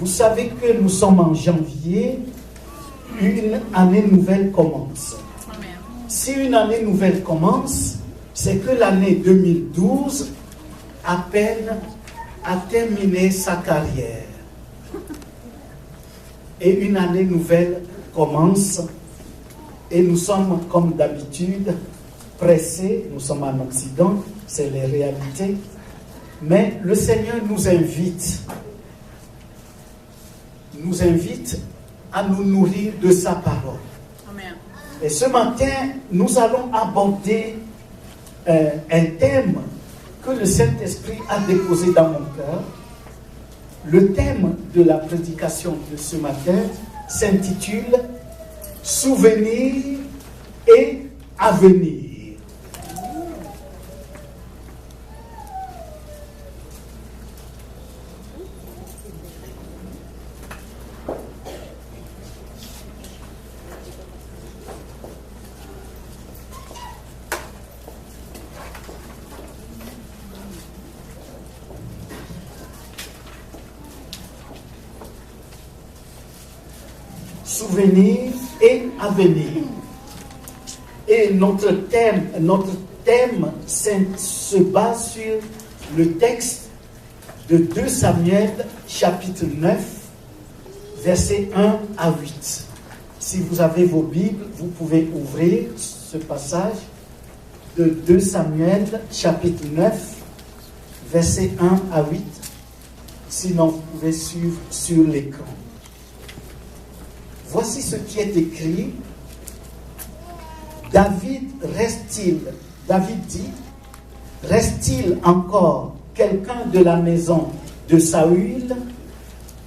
Vous savez que nous sommes en janvier, une année nouvelle commence. Si une année nouvelle commence, c'est que l'année 2012 à peine a terminé sa carrière. Et une année nouvelle commence et nous sommes comme d'habitude pressés, nous sommes en Occident, c'est les réalités, mais le Seigneur nous invite à nous nourrir de sa parole. Amen. Et ce matin, nous allons aborder un thème que le Saint-Esprit a déposé dans mon cœur. Le thème de la prédication de ce matin s'intitule « Souvenirs et avenir ». Souvenirs et avenir. Et notre thème se base sur le texte de 2 Samuel, chapitre 9, versets 1 à 8. Si vous avez vos Bibles, vous pouvez ouvrir ce passage de 2 Samuel, chapitre 9, versets 1 à 8. Sinon, vous pouvez suivre sur l'écran. Voici ce qui est écrit. David dit, reste-t-il encore quelqu'un de la maison de Saül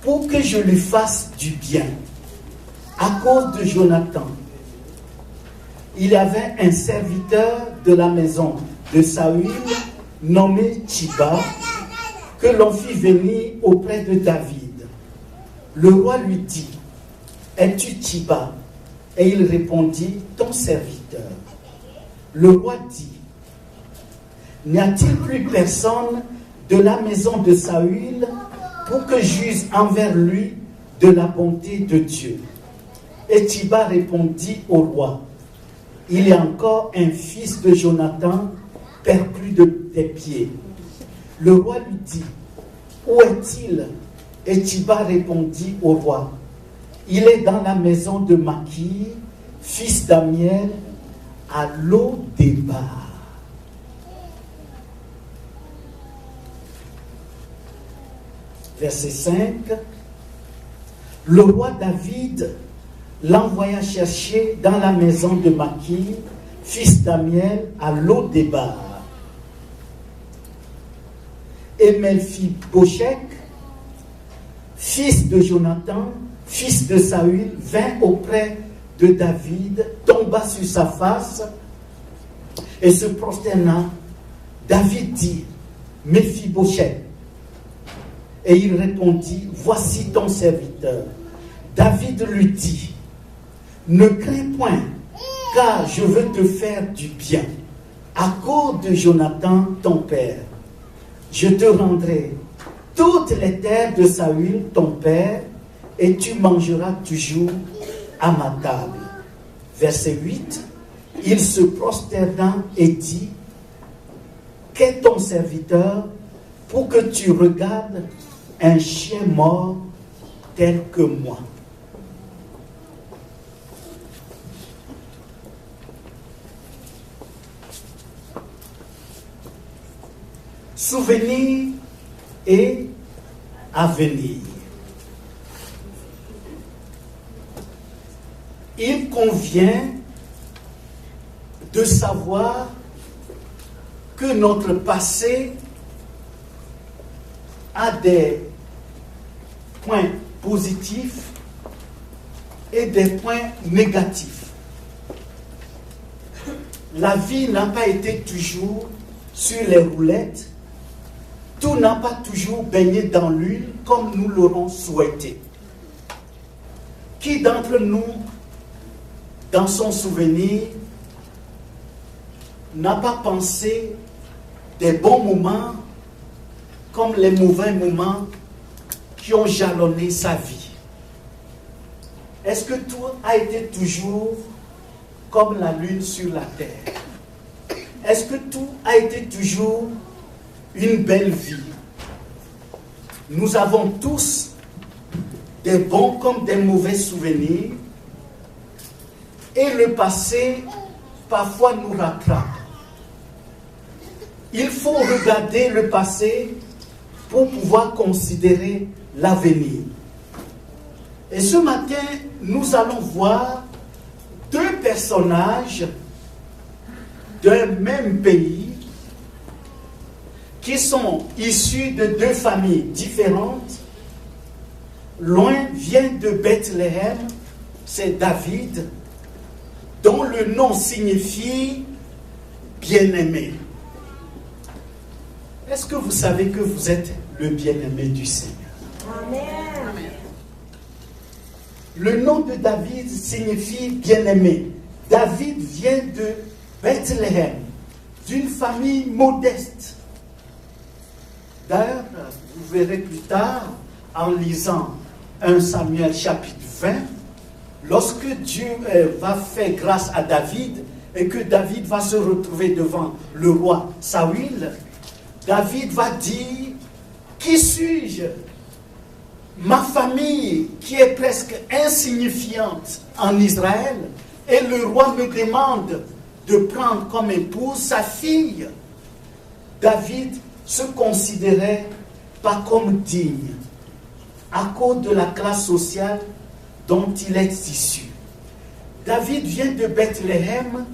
pour que je lui fasse du bien à cause de Jonathan? Il y avait un serviteur de la maison de Saül nommé Tchiba que l'on fit venir auprès de David. Le roi lui dit, es-tu Tchiba? Et il répondit, ton serviteur. Le roi dit, n'y a-t-il plus personne de la maison de Saül pour que j'use envers lui de la bonté de Dieu? Et Tchiba répondit au roi, il y a encore un fils de Jonathan perclus des pieds. Le roi lui dit, où est-il? Et Tchiba répondit au roi, il est dans la maison de Maki, fils d'Amiel, à Lo-Débar. Verset 5. Le roi David l'envoya chercher dans la maison de Maki, fils d'Amiel, à Lo-Débar. Et Mephibosheth, fils de Jonathan, fils de Saül, vint auprès de David, tomba sur sa face et se prosterna. David dit, Mephibosheth. Et il répondit, voici ton serviteur. David lui dit, ne crains point, car je veux te faire du bien, à cause de Jonathan, ton père. Je te rendrai toutes les terres de Saül, ton père, et tu mangeras toujours à ma table. Verset 8. Il se prosterna et dit, qu'est ton serviteur pour que tu regardes un chien mort tel que moi? Souvenir et avenir. Il convient de savoir que notre passé a des points positifs et des points négatifs. La vie n'a pas été toujours sur les roulettes, tout n'a pas toujours baigné dans l'huile comme nous l'aurons souhaité. Qui d'entre nous, dans son souvenir, n'a pas pensé des bons moments comme les mauvais moments qui ont jalonné sa vie? Est-ce que tout a été toujours comme la lune sur la terre? Est-ce que tout a été toujours une belle vie? Nous avons tous des bons comme des mauvais souvenirs, et le passé parfois nous rattrape. Il faut regarder le passé pour pouvoir considérer l'avenir. Et ce matin, nous allons voir deux personnages d'un même pays qui sont issus de deux familles différentes. Loin vient de Bethléem, c'est David, dont le nom signifie bien-aimé. Est-ce que vous savez que vous êtes le bien-aimé du Seigneur? Amen. Le nom de David signifie bien-aimé. David vient de Bethléem, d'une famille modeste. D'ailleurs, vous verrez plus tard, en lisant 1 Samuel chapitre 20, lorsque Dieu va faire grâce à David et que David va se retrouver devant le roi Saül, David va dire, qui suis-je? Ma famille qui est presque insignifiante en Israël, et le roi me demande de prendre comme épouse sa fille. David se considérait pas comme digne à cause de la classe sociale dont il est issu. David vient de Bethléem,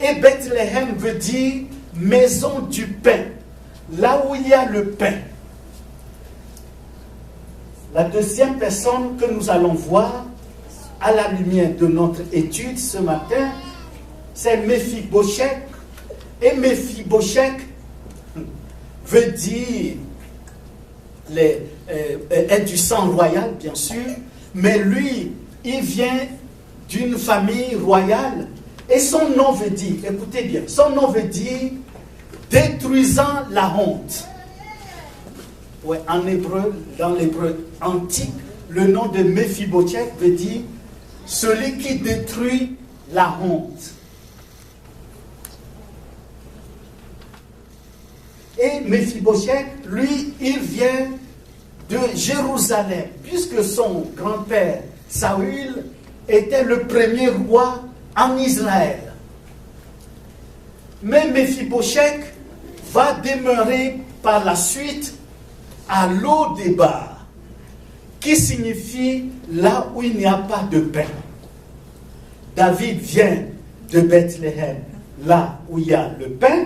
et Bethléem veut dire maison du pain, là où il y a le pain. La deuxième personne que nous allons voir à la lumière de notre étude ce matin, c'est Méphibosheth. Et Méphibosheth veut dire est du sang royal, bien sûr, mais lui, il vient d'une famille royale. Et son nom veut dire, écoutez bien, son nom veut dire détruisant la honte. Ouais, en hébreu, dans l'hébreu antique, le nom de Méphibosheth veut dire celui qui détruit la honte. Et Méphibosheth, lui, il vient de Jérusalem, puisque son grand-père Saül était le premier roi en Israël. Mais Méphibosheth va demeurer par la suite à Lo-Débar, qui signifie là où il n'y a pas de pain. David vient de Bethléem, là où il y a le pain,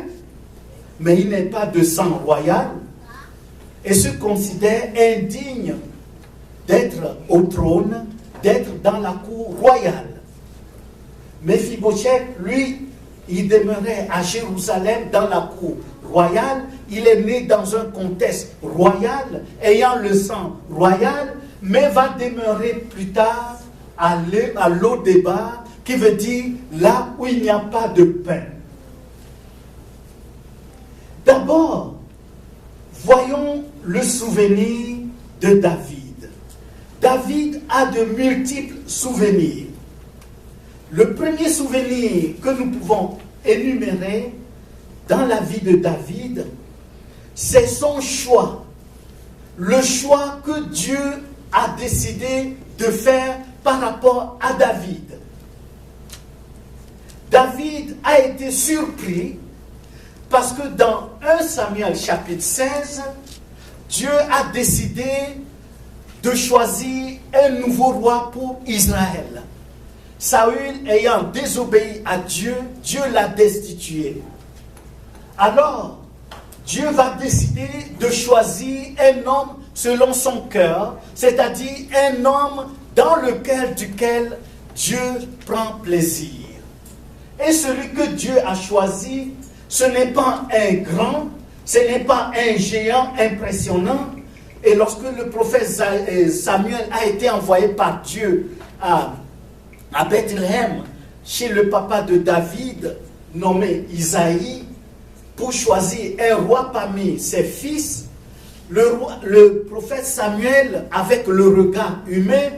mais il n'est pas de sang royal et se considère indigne d'être au trône, d'être dans la cour royale. Méphibosheth, lui, il demeurait à Jérusalem dans la cour royale. Il est né dans un contexte royal, ayant le sang royal, mais va demeurer plus tard à Lo-Débar, qui veut dire là où il n'y a pas de pain. D'abord, voyons le souvenir de David. David a de multiples souvenirs. Le premier souvenir que nous pouvons énumérer dans la vie de David, c'est son choix. Le choix que Dieu a décidé de faire par rapport à David. David a été surpris parce que dans 1 Samuel chapitre 16, Dieu a décidé de choisir un nouveau roi pour Israël. Saül ayant désobéi à Dieu, Dieu l'a destitué. Alors, Dieu va décider de choisir un homme selon son cœur, c'est-à-dire un homme dans le cœur duquel Dieu prend plaisir. Et celui que Dieu a choisi, ce n'est pas un grand, ce n'est pas un géant impressionnant. Et lorsque le prophète Samuel a été envoyé par Dieu à Bethléem, chez le papa de David, nommé Isaïe, pour choisir un roi parmi ses fils, le prophète Samuel, avec le regard humain,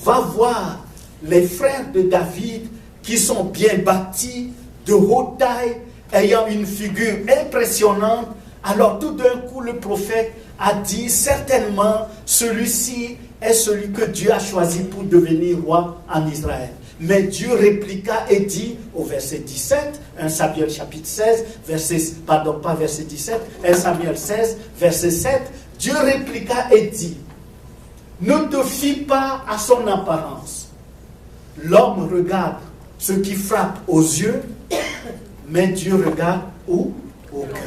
va voir les frères de David qui sont bien bâtis, de haute taille, ayant une figure impressionnante. Alors tout d'un coup, le prophète a dit, certainement, celui-ci est celui que Dieu a choisi pour devenir roi en Israël. Mais Dieu répliqua et dit, au verset 17, 1 Samuel chapitre 16, pas verset 17, 1 Samuel 16, verset 7, Dieu répliqua et dit, ne te fie pas à son apparence. L'homme regarde ce qui frappe aux yeux, mais Dieu regarde où? Au cœur.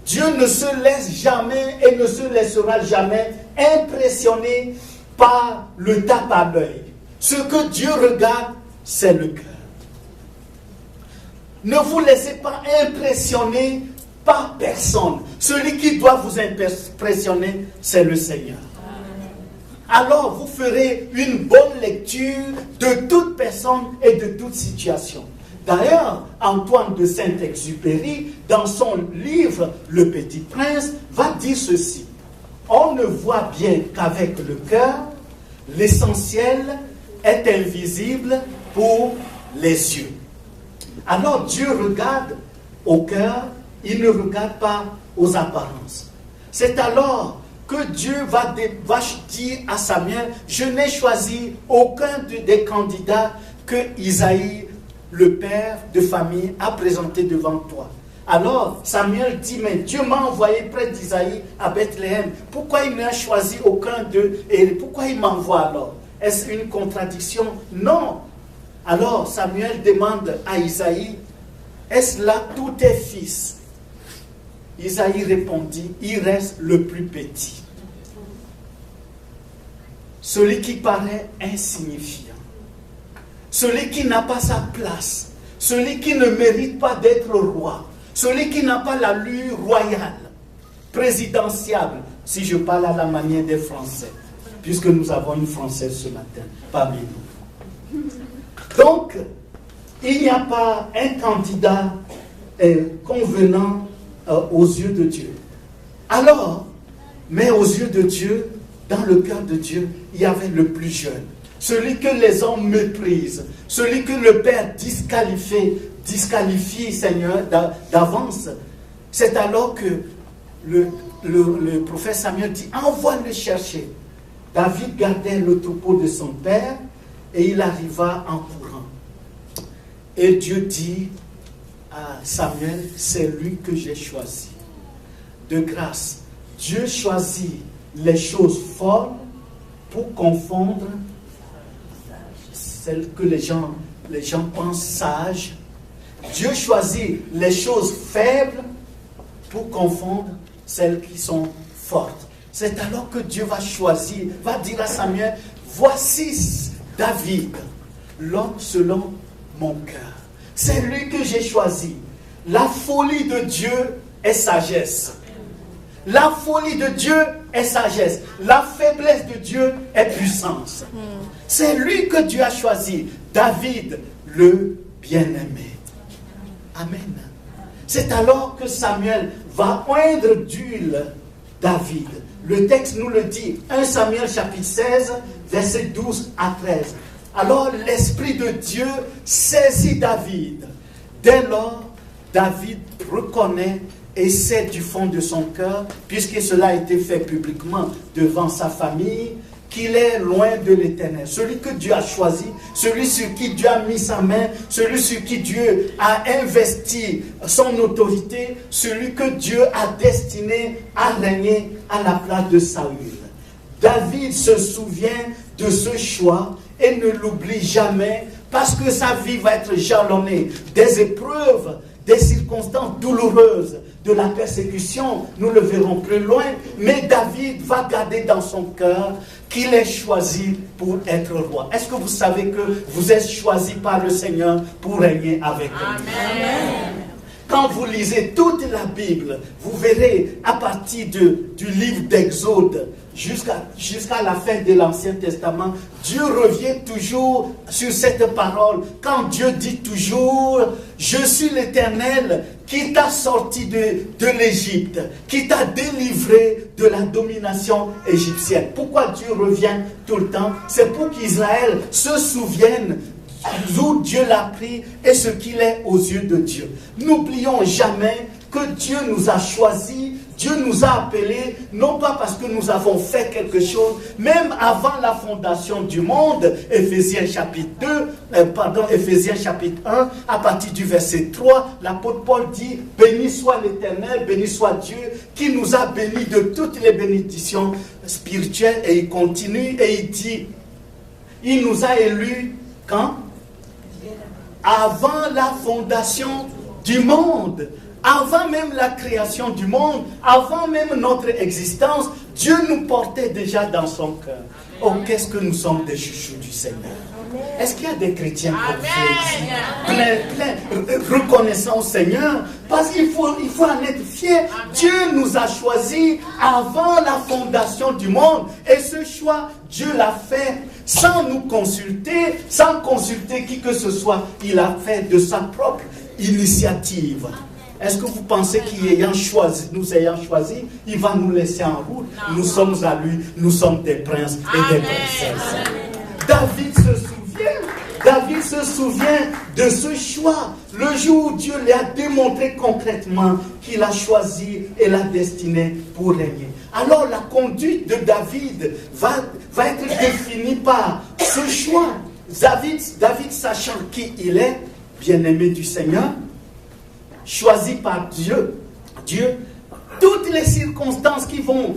Dieu ne se laisse jamais et ne se laissera jamais impressionner par le tape à l'œil. Ce que Dieu regarde, c'est le cœur. Ne vous laissez pas impressionner par personne. Celui qui doit vous impressionner, c'est le Seigneur. Alors vous ferez une bonne lecture de toute personne et de toute situation. D'ailleurs, Antoine de Saint-Exupéry, dans son livre Le Petit Prince, va dire ceci. On ne voit bien qu'avec le cœur, l'essentiel est invisible pour les yeux. Alors Dieu regarde au cœur, il ne regarde pas aux apparences. C'est alors que Dieu va dire à Samuel, je n'ai choisi aucun des candidats que Isaïe, le père de famille, a présenté devant toi. Alors Samuel dit, mais Dieu m'a envoyé près d'Isaïe à Bethléem. Pourquoi il n'a choisi aucun d'eux? Et pourquoi il m'envoie alors? Est-ce une contradiction? Non. Alors Samuel demande à Isaïe, est-ce là tous tes fils? Isaïe répondit, il reste le plus petit. Celui qui paraît insignifiant. Celui qui n'a pas sa place. Celui qui ne mérite pas d'être roi. Celui qui n'a pas l'allure royale, présidentielle, si je parle à la manière des Français, puisque nous avons une Française ce matin, parmi nous. Donc, il n'y a pas un candidat convenant aux yeux de Dieu. Alors, mais aux yeux de Dieu, dans le cœur de Dieu, il y avait le plus jeune. Celui que les hommes méprisent, celui que le Père disqualifie, Seigneur, d'avance. C'est alors que le prophète Samuel dit, envoie-le chercher. David gardait le troupeau de son père et il arriva en courant. Et Dieu dit à Samuel, c'est lui que j'ai choisi. De grâce, Dieu choisit les choses folles pour confondre celles que les gens pensent sages. Dieu choisit les choses faibles pour confondre celles qui sont fortes. C'est alors que Dieu va choisir, va dire à Samuel, voici David, l'homme selon mon cœur. C'est lui que j'ai choisi. La folie de Dieu est sagesse. La folie de Dieu est sagesse. La faiblesse de Dieu est puissance. C'est lui que Dieu a choisi. David, le bien-aimé. Amen. C'est alors que Samuel va oindre d'huile David. Le texte nous le dit. 1 Samuel chapitre 16, versets 12 à 13. Alors l'Esprit de Dieu saisit David. Dès lors, David reconnaît et sait du fond de son cœur, puisque cela a été fait publiquement devant sa famille, qu'il est loin de l'Éternel. Celui que Dieu a choisi, celui sur qui Dieu a mis sa main, celui sur qui Dieu a investi son autorité, celui que Dieu a destiné à régner à la place de Saül. David se souvient de ce choix et ne l'oublie jamais, parce que sa vie va être jalonnée des épreuves, des circonstances douloureuses, de la persécution, nous le verrons plus loin, mais David va garder dans son cœur qu'il est choisi pour être roi. Est-ce que vous savez que vous êtes choisi par le Seigneur pour régner avec lui? Amen. quand vous lisez toute la Bible, vous verrez à partir du livre d'Exode jusqu'à la fin de l'Ancien Testament, Dieu revient toujours sur cette parole. Quand Dieu dit toujours, je suis l'Éternel qui t'a sorti de l'Égypte, qui t'a délivré de la domination égyptienne. Pourquoi Dieu revient tout le temps? C'est pour qu'Israël se souvienne d'où Dieu l'a pris et ce qu'il est aux yeux de Dieu. N'oublions jamais que Dieu nous a choisis, Dieu nous a appelés, non pas parce que nous avons fait quelque chose, même avant la fondation du monde, Éphésiens chapitre 1, à partir du verset 3, l'apôtre Paul dit, béni soit l'Éternel, béni soit Dieu, qui nous a bénis de toutes les bénédictions spirituelles, et il continue, et il dit, il nous a élus, quand? Avant la fondation du monde, avant même la création du monde, avant même notre existence, Dieu nous portait déjà dans son cœur. Oh, qu'est-ce que nous sommes des chouchous du Seigneur. Est-ce qu'il y a des chrétiens comme plein reconnaissant au Seigneur? Parce qu'il faut en être fier. Dieu nous a choisis avant la fondation du monde. Et ce choix, Dieu l'a fait sans nous consulter, sans consulter qui que ce soit. Il a fait de sa propre initiative. Est-ce que vous pensez qu'il nous ayant choisi, il va nous laisser en route? Nous sommes à lui, nous sommes des princes et des princesses. David se souvient de ce choix, le jour où Dieu lui a démontré concrètement qu'il a choisi et l'a destiné pour régner. Alors la conduite de David va être définie par ce choix. David sachant qui il est, bien-aimé du Seigneur, choisi par Dieu, toutes les circonstances qui vont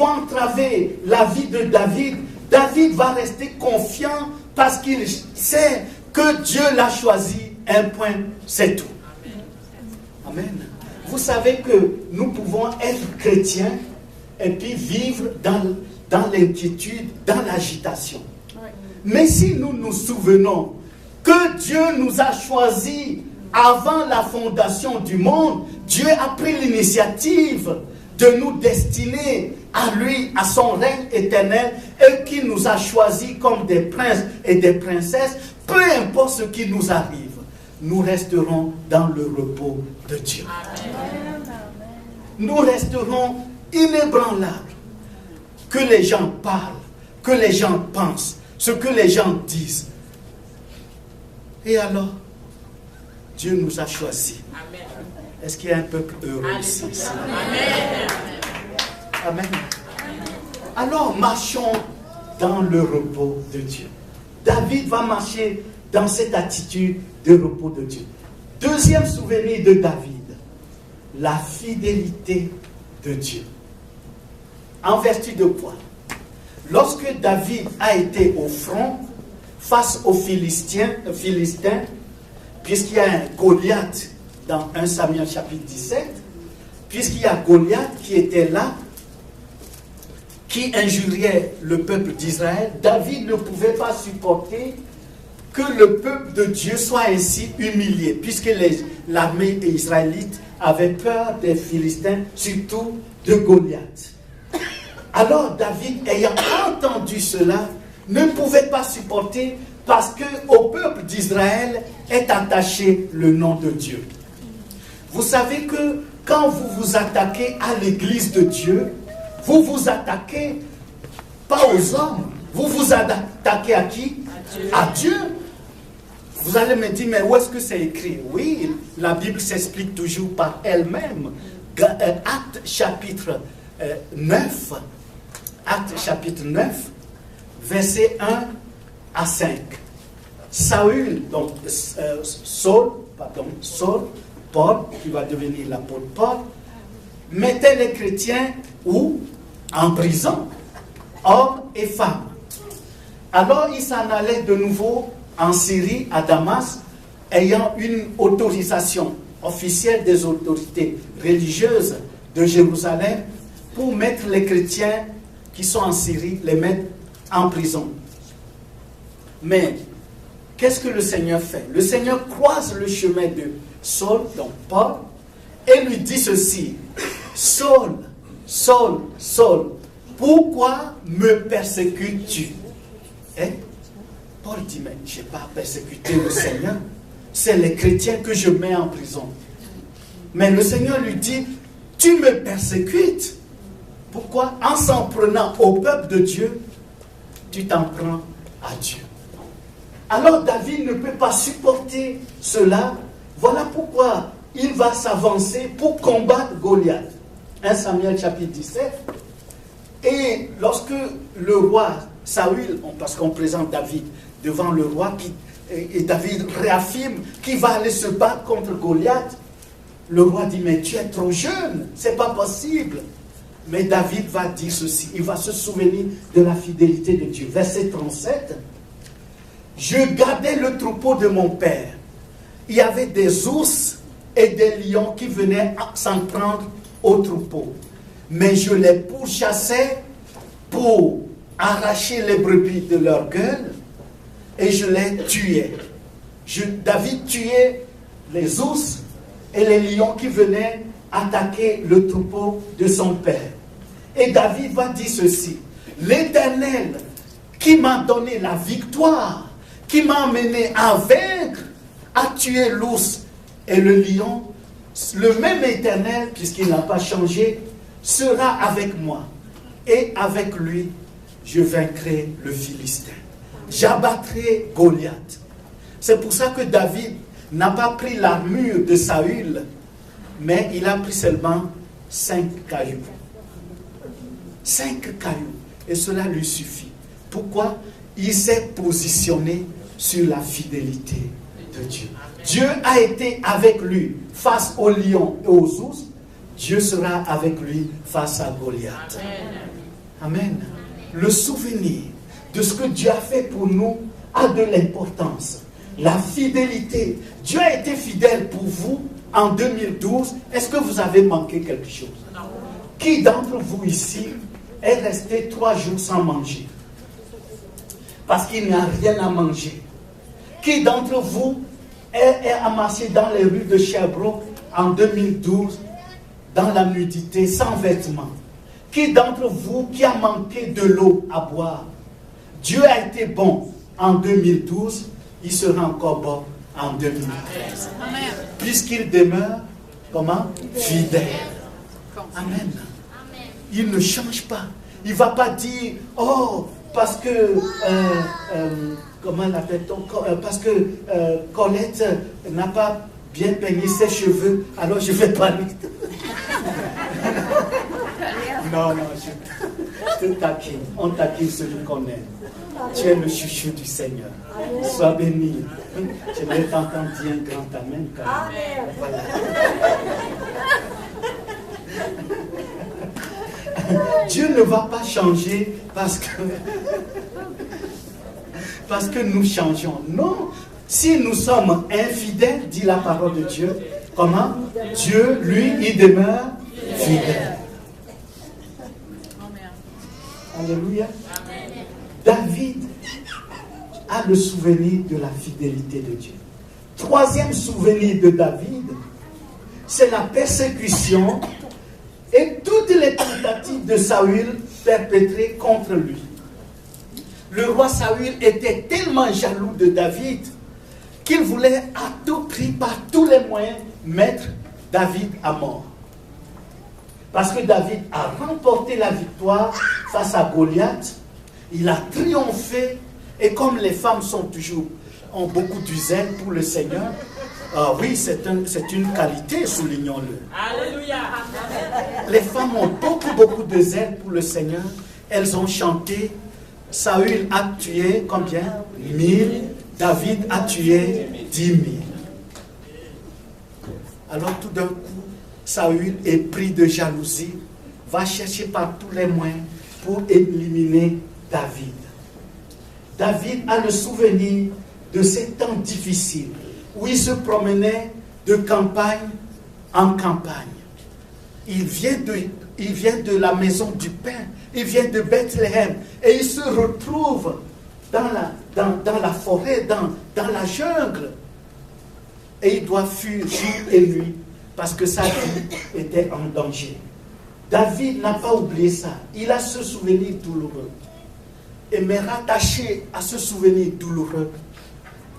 entraver la vie de David va rester confiant parce qu'il sait que Dieu l'a choisi. Un point, c'est tout. Amen. Vous savez que nous pouvons être chrétiens et puis vivre dans l'inquiétude, dans l'agitation. Mais si nous nous souvenons que Dieu nous a choisis avant la fondation du monde, Dieu a pris l'initiative de nous destiner à lui, à son règne éternel, et qui nous a choisis comme des princes et des princesses. Peu importe ce qui nous arrive, nous resterons dans le repos de Dieu. Amen. Nous resterons inébranlables. Que les gens parlent, que les gens pensent, ce que les gens disent. Et alors, Dieu nous a choisis. Amen. Est-ce qu'il y a un peuple heureux ici? Amen. Amen. Alors, marchons dans le repos de Dieu. David va marcher dans cette attitude de repos de Dieu. Deuxième souvenir de David, la fidélité de Dieu. En vertu de quoi? Lorsque David a été au front face aux Philistins, puisqu'il y a un Goliath dans 1 Samuel chapitre 17, puisqu'il y a Goliath qui était là, qui injuriait le peuple d'Israël, David ne pouvait pas supporter que le peuple de Dieu soit ainsi humilié, puisque l'armée israélite avait peur des Philistins, surtout de Goliath. Alors David, ayant entendu cela, ne pouvait pas supporter, parce qu'au peuple d'Israël est attaché le nom de Dieu. Vous savez que quand vous vous attaquez à l'église de Dieu, vous vous attaquez pas aux hommes, vous vous attaquez à qui? À Dieu. Vous allez me dire, mais où est-ce que c'est écrit? Oui, la Bible s'explique toujours par elle-même. Acte chapitre 9, Acte chapitre 9, versets 1 à 5. Saül, donc Saul, Paul, qui va devenir l'apôtre Paul, mettait les chrétiens où? En prison, hommes et femmes. Alors il s'en allait de nouveau en Syrie, à Damas, ayant une autorisation officielle des autorités religieuses de Jérusalem pour mettre les chrétiens qui sont en Syrie, les mettre en prison. Mais qu'est-ce que le Seigneur fait? Le Seigneur croise le chemin Saul, donc Paul, et lui dit ceci, Saul, Saul, Saul, pourquoi me persécutes-tu? Et Paul dit, mais je n'ai pas persécuté le Seigneur, c'est les chrétiens que je mets en prison. Mais le Seigneur lui dit, tu me persécutes. Pourquoi? En s'en prenant au peuple de Dieu, tu t'en prends à Dieu. Alors David ne peut pas supporter cela. Voilà pourquoi il va s'avancer pour combattre Goliath. 1 Samuel chapitre 17. Et lorsque le roi Saül, parce qu'on présente David devant le roi, et David réaffirme qu'il va aller se battre contre Goliath, le roi dit, mais tu es trop jeune, c'est pas possible. Mais David va dire ceci, il va se souvenir de la fidélité de Dieu. Verset 37, je gardais le troupeau de mon père. Il y avait des ours et des lions qui venaient s'en prendre au troupeau. Mais je les pourchassais pour arracher les brebis de leur gueule et je les tuais. David tuait les ours et les lions qui venaient attaquer le troupeau de son père. Et David va dire ceci, l'Éternel qui m'a donné la victoire, qui m'a amené à vaincre, à tuer l'ours et le lion, le même Éternel, puisqu'il n'a pas changé, sera avec moi. Et avec lui, je vaincrai le Philistin. J'abattrai Goliath. C'est pour ça que David n'a pas pris l'armure de Saül, mais il a pris seulement 5 cailloux. 5 cailloux. Et cela lui suffit. Pourquoi? Il s'est positionné sur la fidélité de Dieu. Dieu a été avec lui face aux lions et aux ours. Dieu sera avec lui face à Goliath. Amen. Le souvenir de ce que Dieu a fait pour nous a de l'importance. La fidélité. Dieu a été fidèle pour vous en 2012. Est-ce que vous avez manqué quelque chose? Non. Qui d'entre vous ici est resté 3 jours sans manger? Parce qu'il n'y a rien à manger. Qui d'entre vous est amassé dans les rues de Sherbrooke en 2012 dans la nudité, sans vêtements? Qui d'entre vous qui a manqué de l'eau à boire? Dieu a été bon en 2012, il sera encore bon en 2013. Amen. Puisqu'il demeure, comment? Fidèle. Amen. Il ne change pas. Il ne va pas dire, oh, parce que, comment l'appelle-t-on? Parce que Colette n'a pas bien peigné ses cheveux, alors je vais pas lui. Non, je te taquine. On taquine celui qu'on aime. Tu es le chouchou du Seigneur. Sois béni. Je vais t'entendre dire un grand amen. Voilà. Dieu ne va pas changer parce que nous changeons. Non. Si nous sommes infidèles, dit la parole de Dieu, comment? Dieu, lui, il demeure fidèle. Alléluia. David a le souvenir de la fidélité de Dieu. 3e souvenir de David, c'est la persécution et toutes les tentatives de Saül perpétrées contre lui. Le roi Saül était tellement jaloux de David qu'il voulait à tout prix, par tous les moyens, mettre David à mort. Parce que David a remporté la victoire face à Goliath, il a triomphé, et comme les femmes ont beaucoup de zèle pour le Seigneur, oui, c'est une qualité, soulignons-le. Alléluia. Les femmes ont beaucoup de zèle pour le Seigneur. Elles ont chanté, Saül a tué combien? 1000, David a tué 10 000. Alors tout d'un coup, Saül est pris de jalousie, va chercher par tous les moyens pour éliminer David. David a le souvenir de ces temps difficiles où il se promenait de campagne en campagne. Il vient de la maison du pain, il vient de Bethléem et il se retrouve dans la forêt, dans la jungle. Et il doit fuir jour et nuit parce que sa vie était en danger. David n'a pas oublié ça. Il a ce souvenir douloureux. Et mais rattaché à ce souvenir douloureux,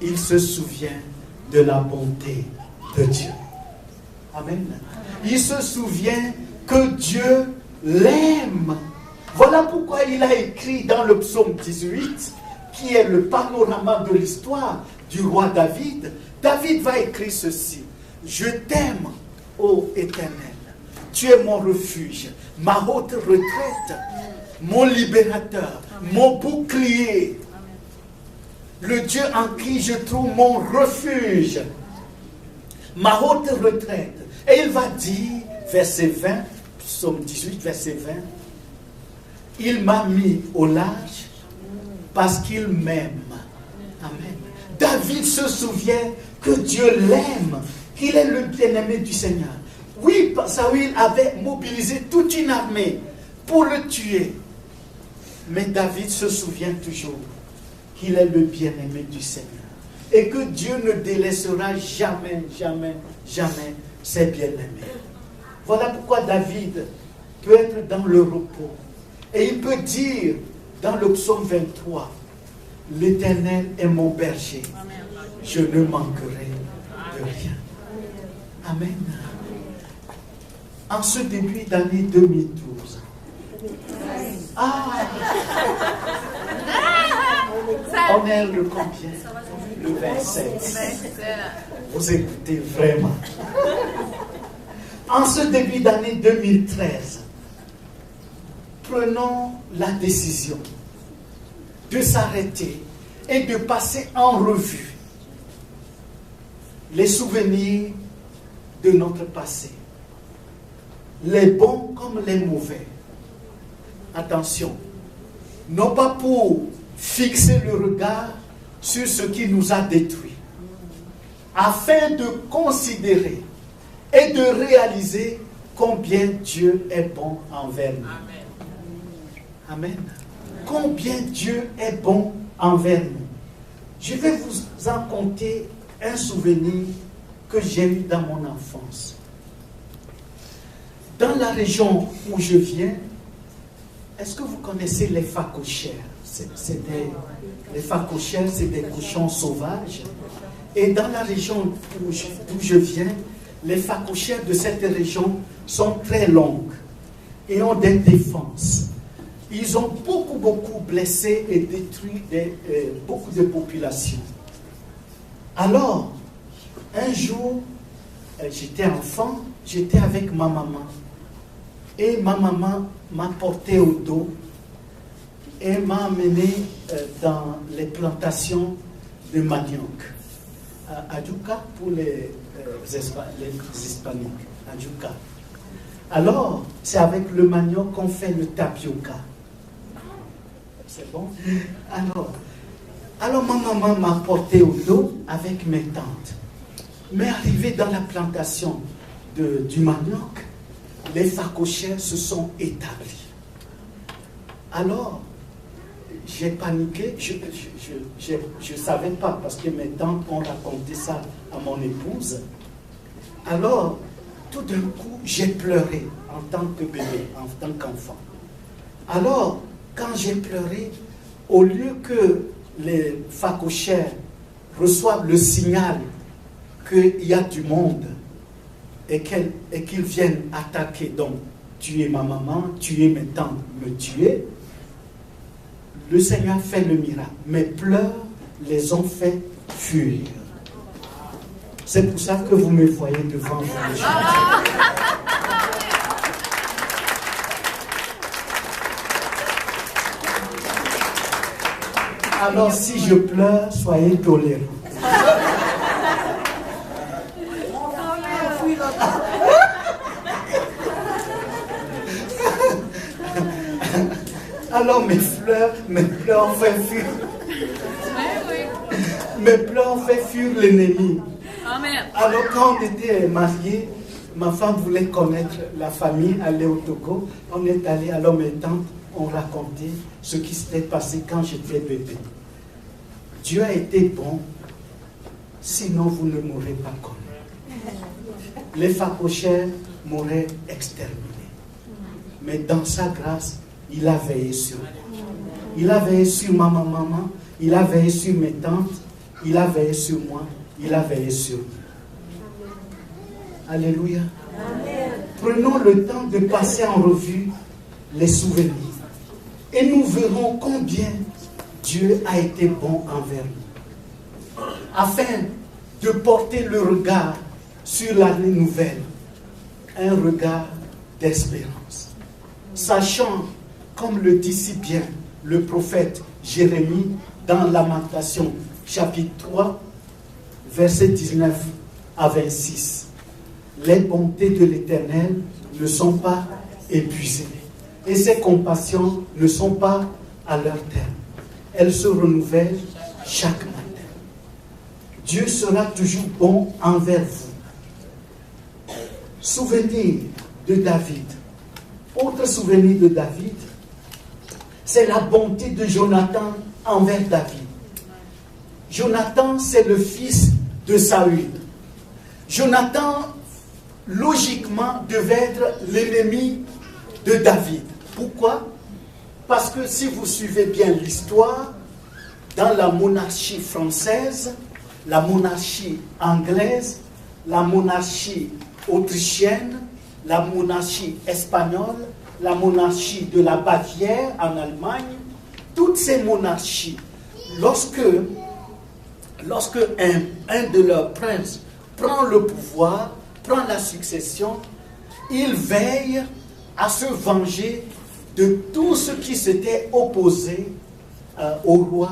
il se souvient de la bonté de Dieu. Amen. Il se souvient que Dieu l'aime. Voilà pourquoi il a écrit dans le psaume 18, qui est le panorama de l'histoire du roi David. David va écrire ceci: je t'aime, ô Éternel. Tu es mon refuge, ma haute retraite, mon libérateur, mon bouclier, le Dieu en qui je trouve mon refuge, ma haute retraite. Et il va dire, verset 20, psaume 18, verset 20, il m'a mis au large parce qu'il m'aime. Amen. David se souvient que Dieu l'aime, qu'il est le bien-aimé du Seigneur. Oui, Saül avait mobilisé toute une armée pour le tuer. Mais David se souvient toujours qu'il est le bien-aimé du Seigneur. Et que Dieu ne délaissera jamais, jamais, jamais ses bien-aimés. Voilà pourquoi David peut être dans le repos. Et il peut dire dans le psaume 23, l'Éternel est mon berger. Je ne manquerai de rien. Amen. En ce début d'année 2012. On est le combien? Le 27. Vous écoutez vraiment. En ce début d'année 2013, prenons la décision de s'arrêter et de passer en revue les souvenirs de notre passé, les bons comme les mauvais. Attention, non pas pour fixer le regard sur ce qui nous a détruits, afin de considérer et de réaliser combien Dieu est bon envers nous. Amen. Combien Dieu est bon envers nous. Je vais vous en conter un souvenir que j'ai eu dans mon enfance. Dans la région où je viens, est-ce que vous connaissez les phacochères? Les phacochères, c'est des cochons sauvages. Et dans la région d'où je viens, les phacochères de cette région sont très longues et ont des défenses. Ils ont beaucoup blessé et détruit beaucoup de populations. Alors, un jour, j'étais enfant, j'étais avec ma maman. Et ma maman m'a porté au dos et m'a amené dans les plantations de manioc. Adjuka pour les hispaniques. Adjuka. Alors, c'est avec le manioc qu'on fait le tapioca. C'est bon? Alors ma maman m'a porté au dos avec mes tantes. Mais arrivé dans la plantation du manioc, les phacochères se sont établis. Alors, j'ai paniqué, je ne savais pas parce que mes tantes ont raconté ça à mon épouse. Alors, tout d'un coup, j'ai pleuré en tant que bébé, en tant qu'enfant. Alors, quand j'ai pleuré, au lieu que les phacochères reçoivent le signal qu'il y a du monde et qu'ils viennent attaquer, donc tuer ma maman, tuer mes tantes, me tuer, le Seigneur fait le miracle. Mes pleurs les ont fait fuir. C'est pour ça que vous me voyez devant vous aujourd'hui. Alors si je pleure, soyez tolérants. Alors mes pleurs ont fait fuir. Mes pleurs ont fait fuir l'ennemi. Alors quand on était mariés, ma femme voulait connaître la famille, aller au Togo. On est allé, alors mes tantes ont raconté ce qui s'était passé quand j'étais bébé. Dieu a été bon sinon vous ne m'aurez pas connu. Les phacochères m'auraient exterminé. Mais dans sa grâce, il a veillé sur moi. Il a veillé sur ma maman, il a veillé sur mes tantes, il a veillé sur moi, il a veillé sur nous. Alléluia. Amen. Prenons le temps de passer en revue les souvenirs. Et nous verrons combien Dieu a été bon envers nous. Afin de porter le regard sur l'année nouvelle, un regard d'espérance. Sachant, comme le dit si bien le prophète Jérémie dans Lamentation chapitre 3, versets 19 à 26. Les bontés de l'Éternel ne sont pas épuisées et ses compassions ne sont pas à leur terme. Elles se renouvellent chaque matin. Dieu sera toujours bon envers vous. Souvenir de David. Autre souvenir de David, c'est la bonté de Jonathan envers David. Jonathan, c'est le fils de Saül. Jonathan, logiquement, devait être l'ennemi de David. Pourquoi? Parce que si vous suivez bien l'histoire, dans la monarchie française, la monarchie anglaise, la monarchie autrichienne, la monarchie espagnole, la monarchie de la Bavière en Allemagne, toutes ces monarchies, lorsque un de leurs princes prend le pouvoir, prend la succession, il veille à se venger de tout ce qui s'était opposé au roi,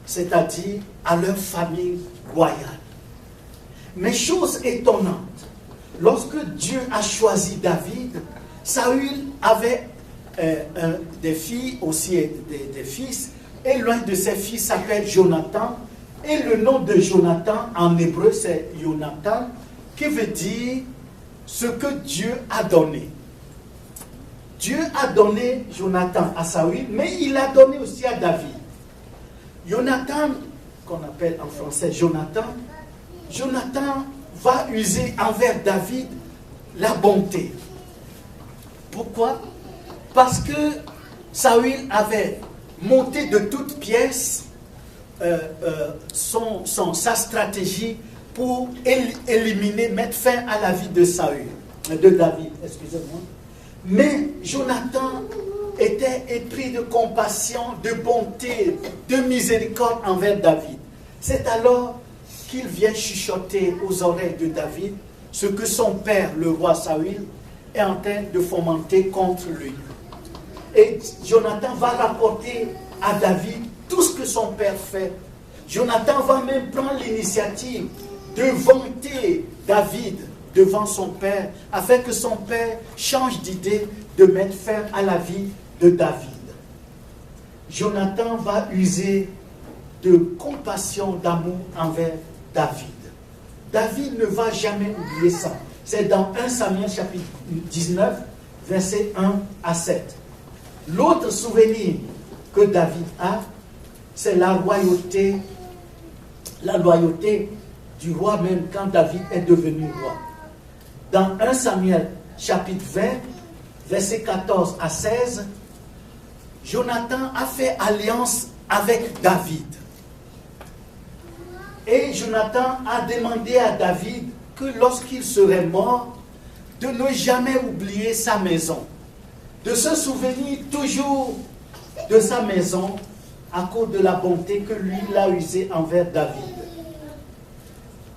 c'est-à-dire à leur famille royale. Mais chose étonnante, lorsque Dieu a choisi David, Saül avait des filles aussi des fils, et l'un de ses fils s'appelle Jonathan, et le nom de Jonathan en hébreu c'est Jonathan, qui veut dire ce que Dieu a donné. Dieu a donné Jonathan à Saül, mais il a donné aussi à David. Jonathan, qu'on appelle en français Jonathan va user envers David la bonté. Pourquoi? Parce que Saül avait monté de toutes pièces sa stratégie pour éliminer, mettre fin à la vie de David, excusez-moi. Mais Jonathan était épris de compassion, de bonté, de miséricorde envers David. C'est alors qu'il vient chuchoter aux oreilles de David ce que son père, le roi Saül, est en train de fomenter contre lui. Et Jonathan va rapporter à David tout ce que son père fait. Jonathan va même prendre l'initiative de vanter David devant son père, afin que son père change d'idée de mettre fin à la vie de David. Jonathan va user de compassion, d'amour envers David. David ne va jamais oublier ça. C'est dans 1 Samuel chapitre 19, versets 1 à 7. L'autre souvenir que David a, c'est la loyauté du roi même quand David est devenu roi. Dans 1 Samuel chapitre 20, versets 14 à 16, Jonathan a fait alliance avec David. Et Jonathan a demandé à David que lorsqu'il serait mort, de ne jamais oublier sa maison, de se souvenir toujours de sa maison à cause de la bonté que lui a usée envers David.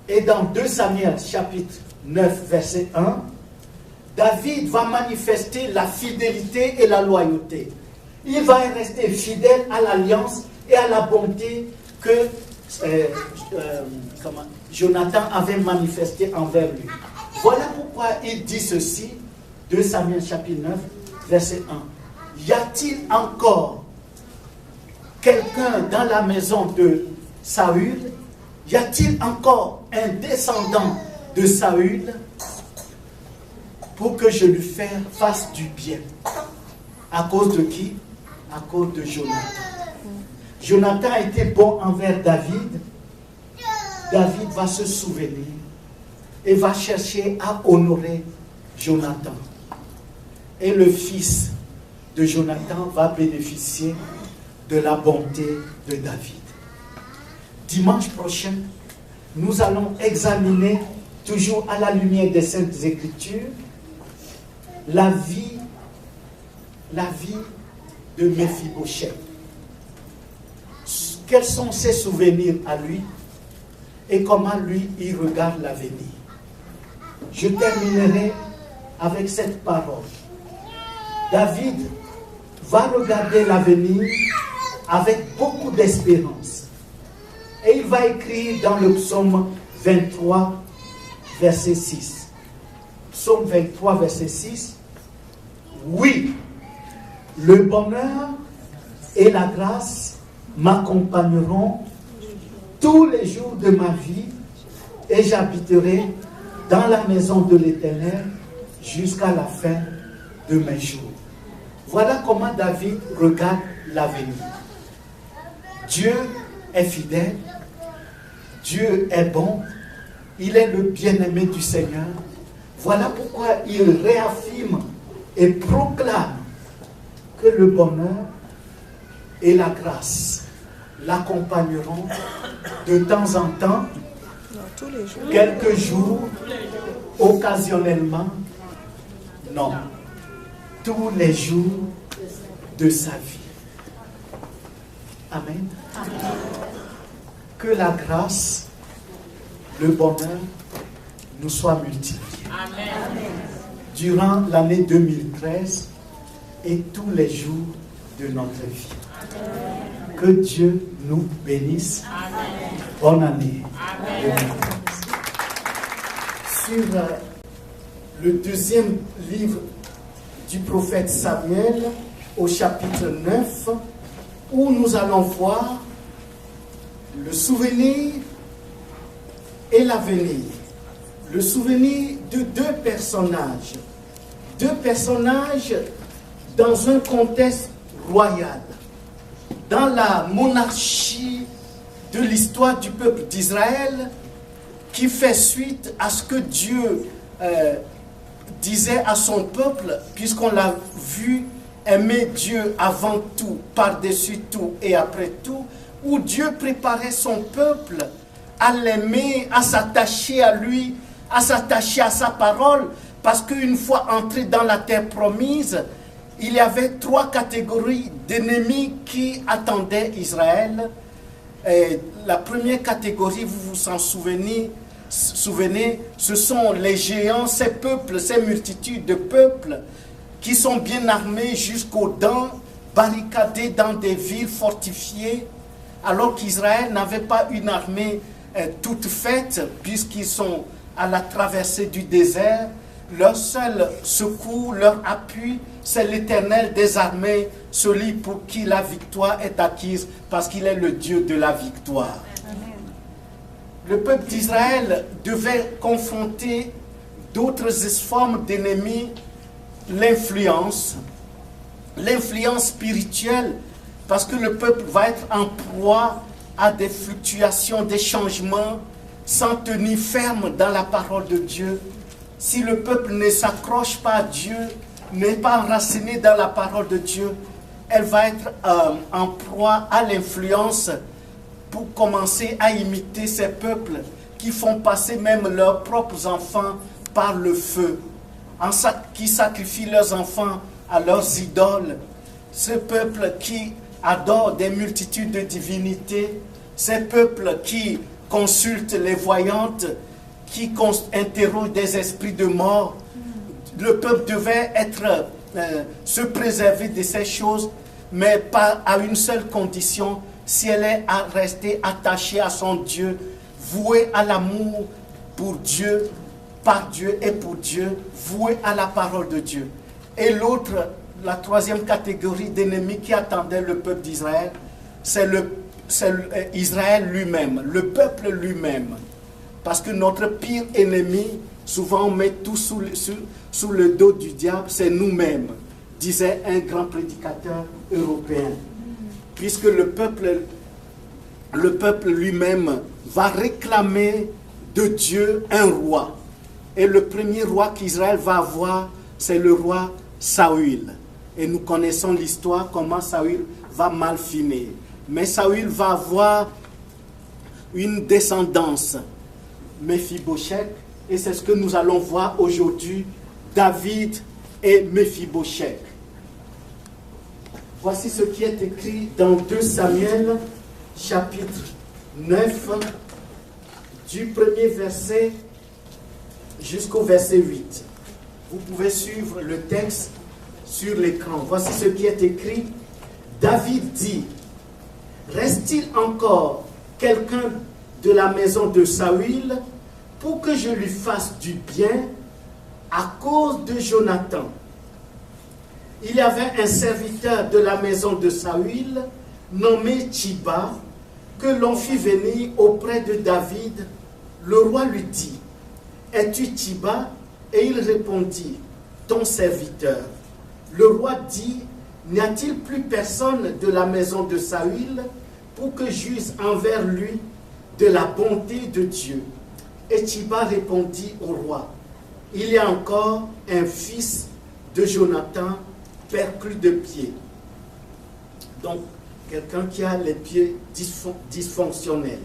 Et dans 2 Samuel chapitre 9 verset 1, David va manifester la fidélité et la loyauté. Il va rester fidèle à l'alliance et à la bonté que Jonathan avait manifesté envers lui. Voilà pourquoi il dit ceci, 2 Samuel chapitre 9 verset 1. Y a-t-il encore quelqu'un dans la maison de Saül? Y a-t-il encore un descendant de Saül pour que je lui fasse du bien? À cause de qui? À cause de Jonathan. Jonathan était bon envers David David va se souvenir et va chercher à honorer Jonathan. Et le fils de Jonathan va bénéficier de la bonté de David. Dimanche prochain, nous allons examiner, toujours à la lumière des Saintes Écritures, la vie de Méphibosheth. Quels sont ses souvenirs à lui et comment lui il regarde l'avenir. Je terminerai avec cette parole. David va regarder l'avenir avec beaucoup d'espérance. Et il va écrire dans le psaume 23, verset 6. Psaume 23, verset 6. Oui, le bonheur et la grâce m'accompagneront tous les jours de ma vie et j'habiterai dans la maison de l'Éternel jusqu'à la fin de mes jours. Voilà comment David regarde l'avenir. Dieu est fidèle, Dieu est bon, il est le bien-aimé du Seigneur. Voilà pourquoi il réaffirme et proclame que le bonheur et la grâce l'accompagneront de temps en temps, quelques jours, occasionnellement, non, tous les jours de sa vie. Amen. Amen. Que la grâce, le bonheur nous soient multipliés. Amen. Durant l'année 2013 et tous les jours de notre vie. Amen. Que Dieu nous bénisse. Amen. Bonne année. Amen. Sur le deuxième livre du prophète Samuel, au chapitre 9, où nous allons voir le souvenir et l'avenir. Le souvenir de deux personnages dans un contexte royal, dans la monarchie de l'histoire du peuple d'Israël, qui fait suite à ce que Dieu disait à son peuple, puisqu'on l'a vu aimer Dieu avant tout, par-dessus tout et après tout, où Dieu préparait son peuple à l'aimer, à s'attacher à lui, à s'attacher à sa parole, parce qu'une fois entré dans la terre promise, il y avait trois catégories d'ennemis qui attendaient Israël. Et la première catégorie, vous vous en souvenez, ce sont les géants, ces peuples, ces multitudes de peuples qui sont bien armés jusqu'aux dents, barricadés dans des villes fortifiées, alors qu'Israël n'avait pas une armée toute faite, puisqu'ils sont à la traversée du désert. Leur seul secours, leur appui, c'est l'Éternel des armées, celui pour qui la victoire est acquise, parce qu'il est le Dieu de la victoire. Amen. Le peuple d'Israël devait confronter d'autres formes d'ennemis, l'influence spirituelle, parce que le peuple va être en proie à des fluctuations, des changements, sans tenir ferme dans la parole de Dieu. Si le peuple ne s'accroche pas à Dieu, n'est pas enraciné dans la parole de Dieu, elle va être en proie à l'influence pour commencer à imiter ces peuples qui font passer même leurs propres enfants par le feu, qui sacrifient leurs enfants à leurs idoles. Ce peuple qui adore des multitudes de divinités, ces peuples qui consultent les voyantes, qui interrogent des esprits de mort. Le peuple devait se préserver de ces choses, mais pas à une seule condition, si elle est à rester attachée à son Dieu, vouée à l'amour pour Dieu, par Dieu et pour Dieu, vouée à la parole de Dieu. Et l'autre, la troisième catégorie d'ennemis qui attendait le peuple d'Israël, c'est Israël lui-même, le peuple lui-même. Parce que notre pire ennemi, souvent on met tout sous le dos du diable, c'est nous-mêmes, disait un grand prédicateur européen. Puisque le peuple le peuple lui-même va réclamer de Dieu un roi. Et le premier roi qu'Israël va avoir, c'est le roi Saül. Et nous connaissons l'histoire, comment Saül va mal finir. Mais Saül va avoir une descendance, Méphibosheth, et c'est ce que nous allons voir aujourd'hui, David et Méphibosheth. Voici ce qui est écrit dans 2 Samuel, chapitre 9, du premier verset jusqu'au verset 8. Vous pouvez suivre le texte sur l'écran. Voici ce qui est écrit. David dit, « Reste-t-il encore quelqu'un de la maison de Saül pour que je lui fasse du bien à cause de Jonathan? » Il y avait un serviteur de la maison de Saül nommé Tchiba que l'on fit venir auprès de David. Le roi lui dit, « Es-tu Tchiba » Et il répondit, « Ton serviteur. » Le roi dit, « N'y a-t-il plus personne de la maison de Saül pour que j'use envers lui de la bonté de Dieu ?» Et Tchiba répondit au roi, « Il y a encore un fils de Jonathan perclus de pieds. » Donc, quelqu'un qui a les pieds dysfonctionnels.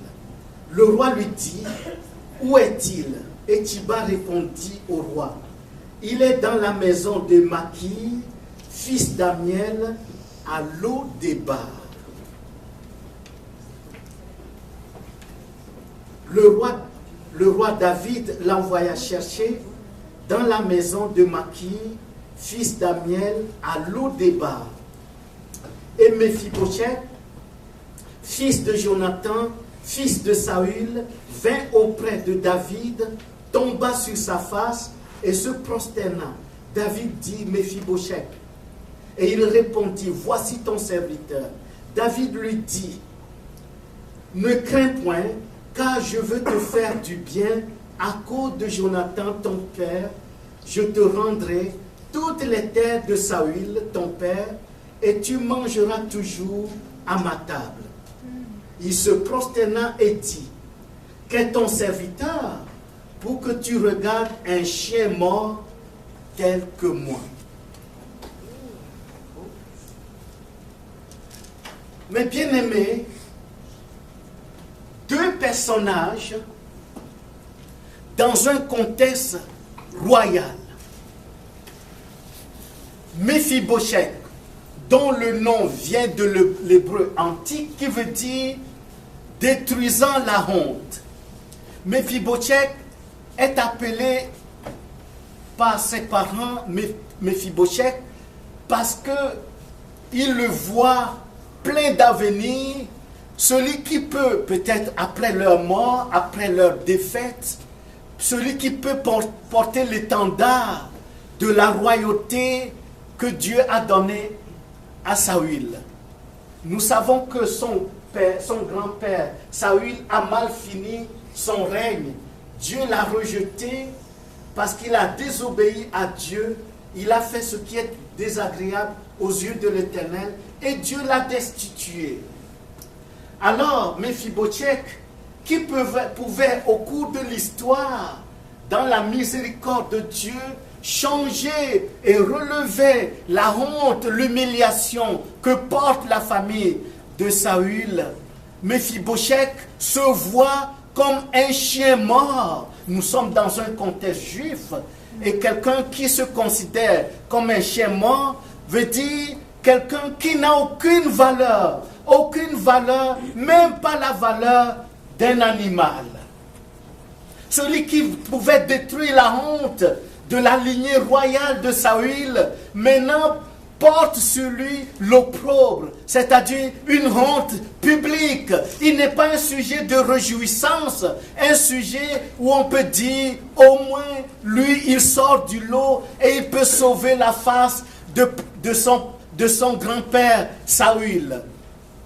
Le roi lui dit, « Où est-il » Et Tchiba répondit au roi, « Il est dans la maison de Maki, fils d'Amiel, à Lo-Débar. » Le roi David l'envoya chercher dans la maison de Maki, fils d'Amiel, à Lo-Débar. Et Méphibosheth, fils de Jonathan, fils de Saül, vint auprès de David, tomba sur sa face et se prosterna. David dit, Méphibosheth. Et il répondit, voici ton serviteur. David lui dit, ne crains point, car je veux te faire du bien à cause de Jonathan ton père. Je te rendrai toutes les terres de Saül ton père, et tu mangeras toujours à ma table. Il se prosterna et dit, qu'est ton serviteur pour que tu regardes un chien mort tel que moi? Mes bien-aimés, deux personnages dans un contexte royal. Méphibosheth, dont le nom vient de l'hébreu antique, qui veut dire détruisant la honte. Méphibosheth est appelé par ses parents Méphibosheth parce qu'il le voit plein d'avenir, celui qui peut, peut-être après leur mort, après leur défaite, celui qui peut porter l'étendard de la royauté que Dieu a donnée à Saül. Nous savons que son grand-père, Saül, a mal fini son règne. Dieu l'a rejeté parce qu'il a désobéi à Dieu. Il a fait ce qui est désagréable aux yeux de l'Éternel et Dieu l'a destitué. Alors, Méphibosheth, qui pouvait au cours de l'histoire, dans la miséricorde de Dieu, changer et relever la honte, l'humiliation que porte la famille de Saül, Méphibosheth se voit comme un chien mort. Nous sommes dans un contexte juif et quelqu'un qui se considère comme un chien mort veut dire quelqu'un qui n'a aucune valeur, même pas la valeur d'un animal. Celui qui pouvait détruire la honte de la lignée royale de Saül, maintenant porte sur lui l'opprobre, c'est-à-dire une honte publique. Il n'est pas un sujet de réjouissance, un sujet où on peut dire, au moins, lui, il sort du lot et il peut sauver la face de son grand-père Saül.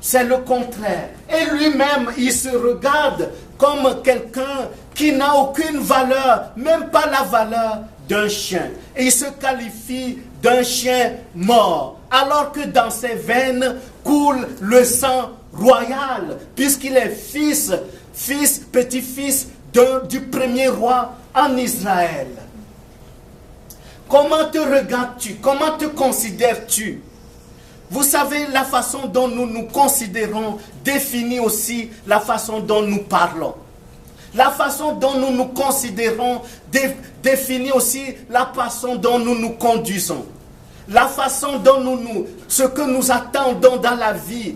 C'est le contraire. Et lui-même, il se regarde comme quelqu'un qui n'a aucune valeur, même pas la valeur d'un chien. Et il se qualifie d'un chien mort. Alors que dans ses veines coule le sang royal, puisqu'il est petit-fils du premier roi en Israël. Comment te regardes-tu? Comment te considères-tu? Vous savez, la façon dont nous nous considérons définit aussi la façon dont nous parlons. La façon dont nous nous considérons définit aussi la façon dont nous nous conduisons. La façon dont ce que nous attendons dans la vie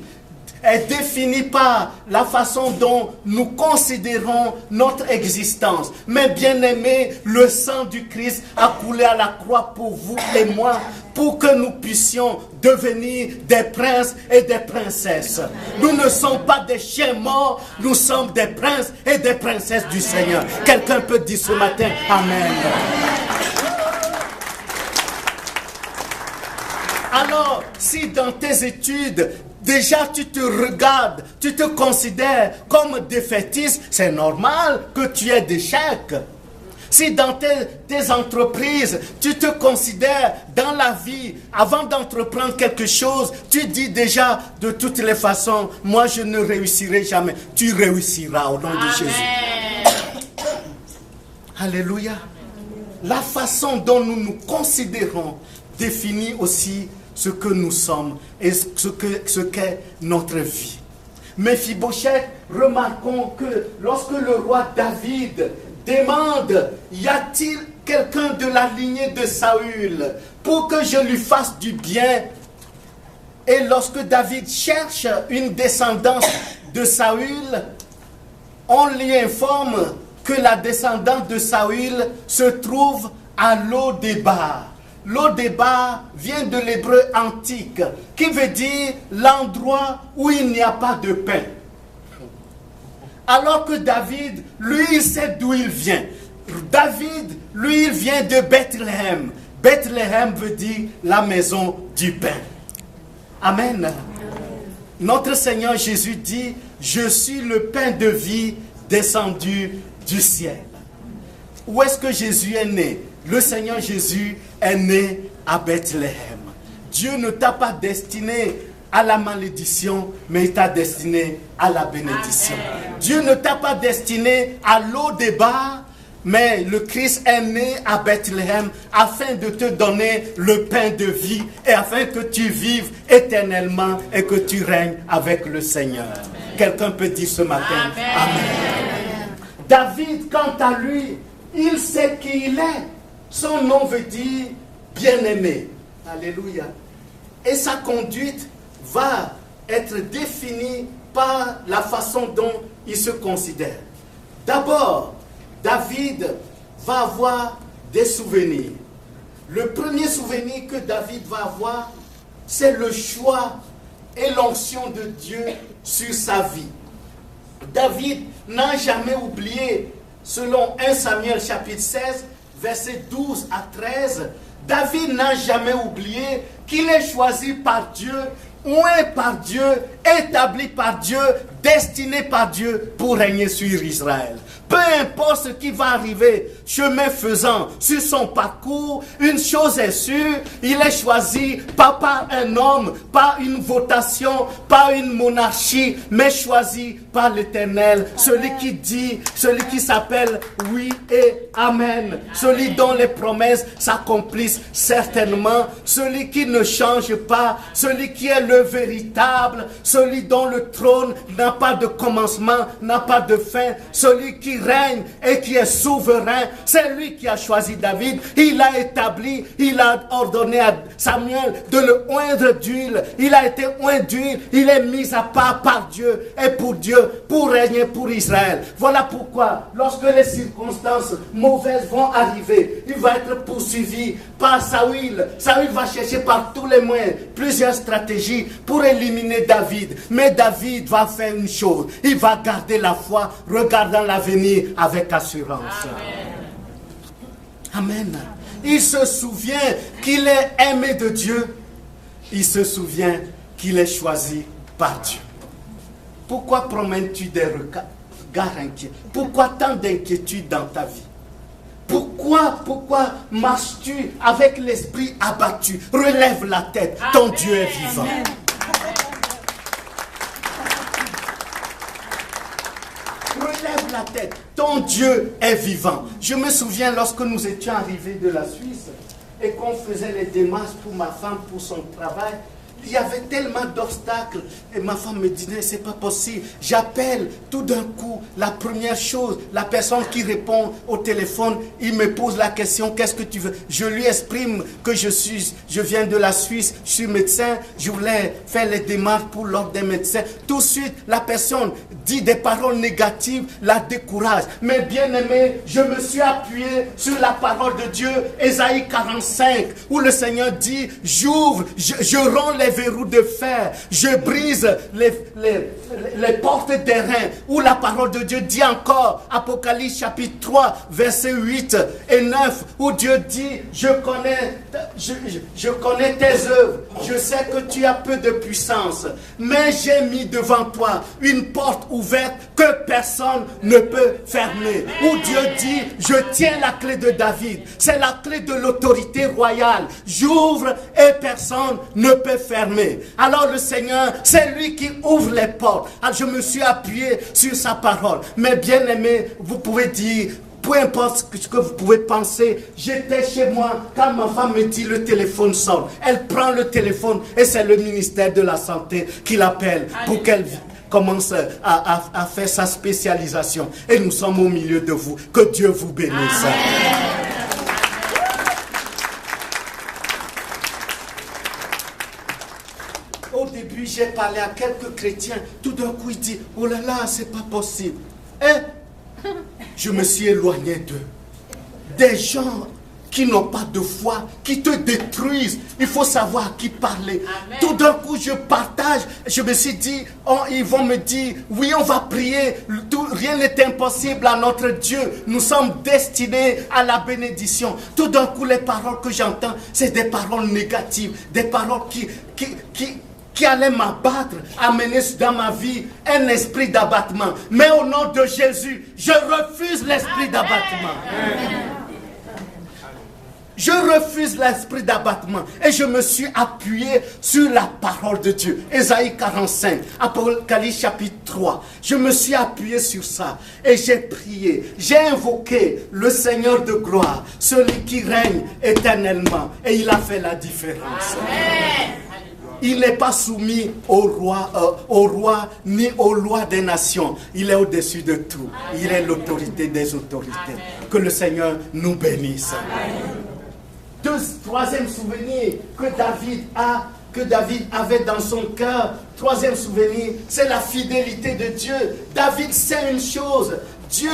est définie par la façon dont nous considérons notre existence. Mais bien aimé, le sang du Christ a coulé à la croix pour vous et moi, pour que nous puissions devenir des princes et des princesses. Nous ne sommes pas des chiens morts, nous sommes des princes et des princesses du Seigneur. Quelqu'un peut dire ce matin, Amen. Alors, si dans tes études, déjà tu te regardes, tu te considères comme défaitiste, c'est normal que tu aies des échecs. Si dans tes entreprises, tu te considères dans la vie, avant d'entreprendre quelque chose, tu dis déjà de toutes les façons, moi je ne réussirai jamais. Tu réussiras au nom de Jésus. Alléluia. La façon dont nous nous considérons définit aussi ce que nous sommes et ce qu'est notre vie. Mephibosheth, remarquons que lorsque le roi David demande, y a-t-il quelqu'un de la lignée de Saül pour que je lui fasse du bien? Et lorsque David cherche une descendance de Saül, on lui informe que la descendance de Saül se trouve à Lo-Débar. Lo-Débar vient de l'hébreu antique, qui veut dire l'endroit où il n'y a pas de pain. Alors que David, lui, il sait d'où il vient. David, lui, il vient de Bethléem. Bethléem veut dire la maison du pain. Amen. Notre Seigneur Jésus dit, je suis le pain de vie descendu du ciel. Où est-ce que Jésus est né? Le Seigneur Jésus est né à Bethléem. Dieu ne t'a pas destiné à la malédiction, mais il t'a destiné à la bénédiction. Amen. Dieu ne t'a pas destiné à Lo-Débar, mais le Christ est né à Bethléem afin de te donner le pain de vie et afin que tu vives éternellement et que tu règnes avec le Seigneur. Quelqu'un peut dire ce matin, Amen. Amen. David, quant à lui, il sait qui il est. Son nom veut dire bien-aimé. Alléluia. Et sa conduite va être définie par la façon dont il se considère. D'abord, David va avoir des souvenirs. Le premier souvenir que David va avoir, c'est le choix et l'onction de Dieu sur sa vie. David n'a jamais oublié, selon 1 Samuel chapitre 16, versets 12 à 13, David n'a jamais oublié qu'il est choisi par Dieu, oint par Dieu, établi par Dieu, destiné par Dieu pour régner sur Israël. Peu importe ce qui va arriver, chemin faisant, sur son parcours, une chose est sûre, il est choisi pas par un homme, pas une votation, pas une monarchie, mais choisi par l'Éternel, celui qui dit, celui qui s'appelle oui et amen, celui dont les promesses s'accomplissent certainement, celui qui ne change pas, celui qui est le véritable, celui dont le trône n'a pas de commencement, n'a pas de fin, celui qui règne et qui est souverain, c'est lui qui a choisi David, il a établi, il a ordonné à Samuel de le oindre d'huile, il a été oint d'huile, il est mis à part par Dieu et pour Dieu, pour régner pour Israël. Voilà pourquoi, lorsque les circonstances mauvaises vont arriver, il va être poursuivi par Saül. Saül va chercher par tous les moyens, plusieurs stratégies pour éliminer David. Mais David va faire une chose, il va garder la foi, regardant l'avenir avec assurance. Amen. Amen. Il se souvient qu'il est aimé de Dieu. Il se souvient qu'il est choisi par Dieu. Pourquoi promènes-tu des regards inquiets? Pourquoi tant d'inquiétude dans ta vie? Pourquoi marches-tu avec l'esprit abattu? Relève la tête, ton Dieu est vivant. la tête. Ton Dieu est vivant. Je me souviens lorsque nous étions arrivés de la Suisse et qu'on faisait les démarches pour ma femme, pour son travail, il y avait tellement d'obstacles. Et ma femme me disait, c'est pas possible. J'appelle tout d'un coup, la première chose, la personne qui répond au téléphone, il me pose la question, qu'est-ce que tu veux? Je lui exprime que je viens de la Suisse, je suis médecin, je voulais faire les démarches pour l'ordre des médecins. Tout de suite, la personne dit des paroles négatives, la décourage. Mais bien aimé, je me suis appuyé sur la parole de Dieu, Ésaïe 45, où le Seigneur dit, j'ouvre, je romps les verrous de fer, je brise les portes d'airain, où la parole de Dieu dit encore, Apocalypse chapitre 3, versets 8 et 9, où Dieu dit, je connais tes œuvres, je sais que tu as peu de puissance, mais j'ai mis devant toi une porte ouverte que personne ne peut fermer, où Dieu dit, je tiens la clé de David, c'est la clé de l'autorité royale, j'ouvre et personne ne peut fermer. Alors le Seigneur, c'est lui qui ouvre les portes. Alors je me suis appuyé sur sa parole. Mais bien aimé, vous pouvez dire, peu importe ce que vous pouvez penser, j'étais chez moi, quand ma femme me dit le téléphone sonne, elle prend le téléphone et c'est le ministère de la Santé qui l'appelle pour qu'elle commence à faire sa spécialisation. Et nous sommes au milieu de vous. Que Dieu vous bénisse. Amen. Au début, j'ai parlé à quelques chrétiens. Tout d'un coup, il dit, oh là là, c'est pas possible. Et je me suis éloigné d'eux. Des gens qui n'ont pas de foi, qui te détruisent. Il faut savoir à qui parler. Amen. Tout d'un coup, je partage. Je me suis dit, ils vont me dire, oui, on va prier. Rien n'est impossible à notre Dieu. Nous sommes destinés à la bénédiction. Tout d'un coup, les paroles que j'entends, c'est des paroles négatives. Des paroles qui allait m'abattre, amener dans ma vie un esprit d'abattement. Mais au nom de Jésus, je refuse l'esprit d'abattement. Je refuse l'esprit d'abattement. Et je me suis appuyé sur la parole de Dieu. Ésaïe 45, Apocalypse chapitre 3. Je me suis appuyé sur ça. Et j'ai prié. J'ai invoqué le Seigneur de gloire. Celui qui règne éternellement. Et il a fait la différence. Amen. Il n'est pas soumis au roi ni aux lois des nations. Il est au-dessus de tout. Amen. Il est l'autorité des autorités. Amen. Que le Seigneur nous bénisse. Amen. Troisième souvenir que David avait dans son cœur. Troisième souvenir, c'est la fidélité de Dieu. David sait une chose. Dieu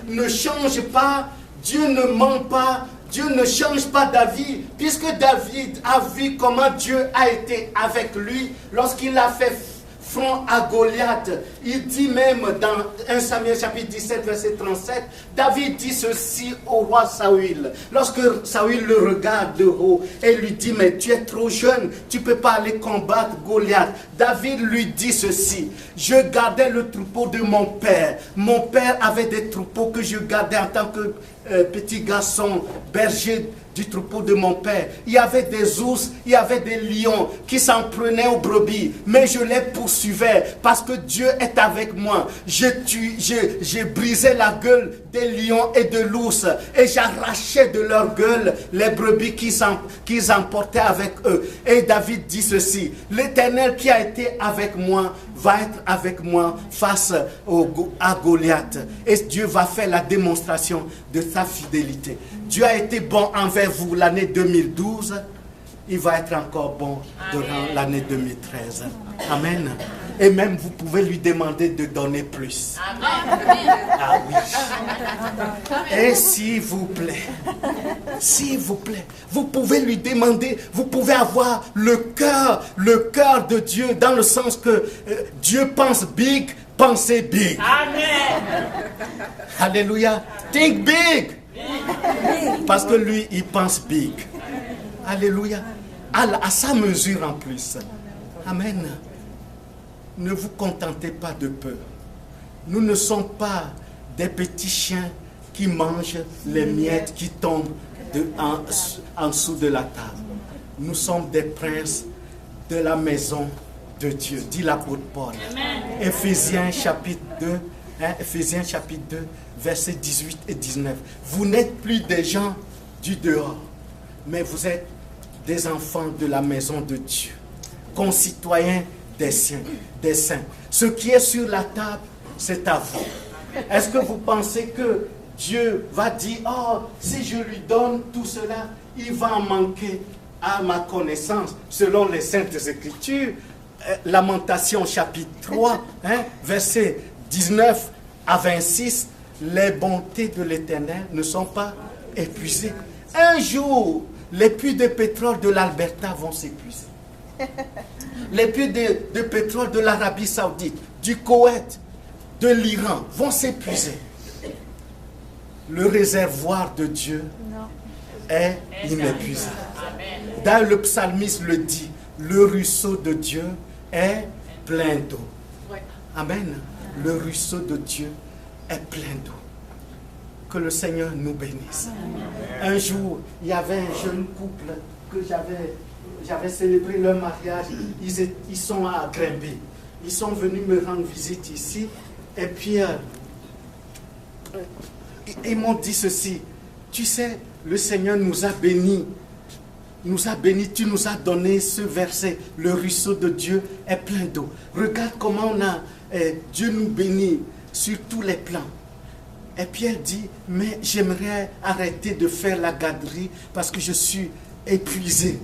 ne change pas. Dieu ne ment pas. Dieu ne change pas David, puisque David a vu comment Dieu a été avec lui lorsqu'il a fait front à Goliath. Il dit même dans 1 Samuel chapitre 17 verset 37, David dit ceci au roi Saül. Lorsque Saül le regarde de haut et lui dit, mais tu es trop jeune, tu ne peux pas aller combattre Goliath. David lui dit ceci, je gardais le troupeau de mon père. Mon père avait des troupeaux que je gardais en tant que petit garçon, berger du troupeau de mon père. Il y avait des ours, il y avait des lions qui s'en prenaient aux brebis, mais je les poursuivais parce que Dieu est avec moi. J'ai brisé la gueule des lions et de l'ours et j'arrachais de leur gueule les brebis qu'ils emportaient avec eux. Et David dit ceci, l'Éternel qui a été avec moi va être avec moi face à Goliath. Et Dieu va faire la démonstration de sa fidélité. Dieu a été bon envers vous l'année 2012. Il va être encore bon durant l'année 2013. Amen. Et même vous pouvez lui demander de donner plus. Amen. Ah oui. Et s'il vous plaît, vous pouvez lui demander, vous pouvez avoir le cœur de Dieu, dans le sens que Dieu pense big, pensez big. Amen. Alléluia. Think big. Parce que lui, il pense big. Alléluia. À sa mesure en plus. Amen. Ne vous contentez pas de peu. Nous ne sommes pas des petits chiens qui mangent les miettes qui tombent en dessous de la table. Nous sommes des princes de la maison de Dieu, dit l'apôtre Paul. Éphésiens chapitre 2, Éphésiens chapitre 2, versets 18 et 19. Vous n'êtes plus des gens du dehors, mais vous êtes des enfants de la maison de Dieu, concitoyens des saints. Ce qui est sur la table, c'est à vous. Est-ce que vous pensez que Dieu va dire, oh, si je lui donne tout cela, il va en manquer à ma connaissance, selon les Saintes Écritures? Lamentation chapitre 3, versets 19 à 26, les bontés de l'Éternel ne sont pas épuisées. Un jour, les puits de pétrole de l'Alberta vont s'épuiser. Les puits de pétrole de l'Arabie Saoudite, du Koweït, de l'Iran vont s'épuiser. Le réservoir de Dieu est inépuisable. D'ailleurs, le psalmiste le dit, le ruisseau de Dieu est plein d'eau. Amen. Le ruisseau de Dieu est plein d'eau. Que le Seigneur nous bénisse. Un jour, il y avait un jeune couple que j'avais célébré leur mariage. Ils sont à Grimby. Ils sont venus me rendre visite ici. Et puis, ils m'ont dit ceci. Tu sais, le Seigneur nous a bénis. Tu nous as donné ce verset. Le ruisseau de Dieu est plein d'eau. Regarde comment Dieu nous bénit sur tous les plans. Et puis elle dit, mais j'aimerais arrêter de faire la garderie parce que je suis épuisée.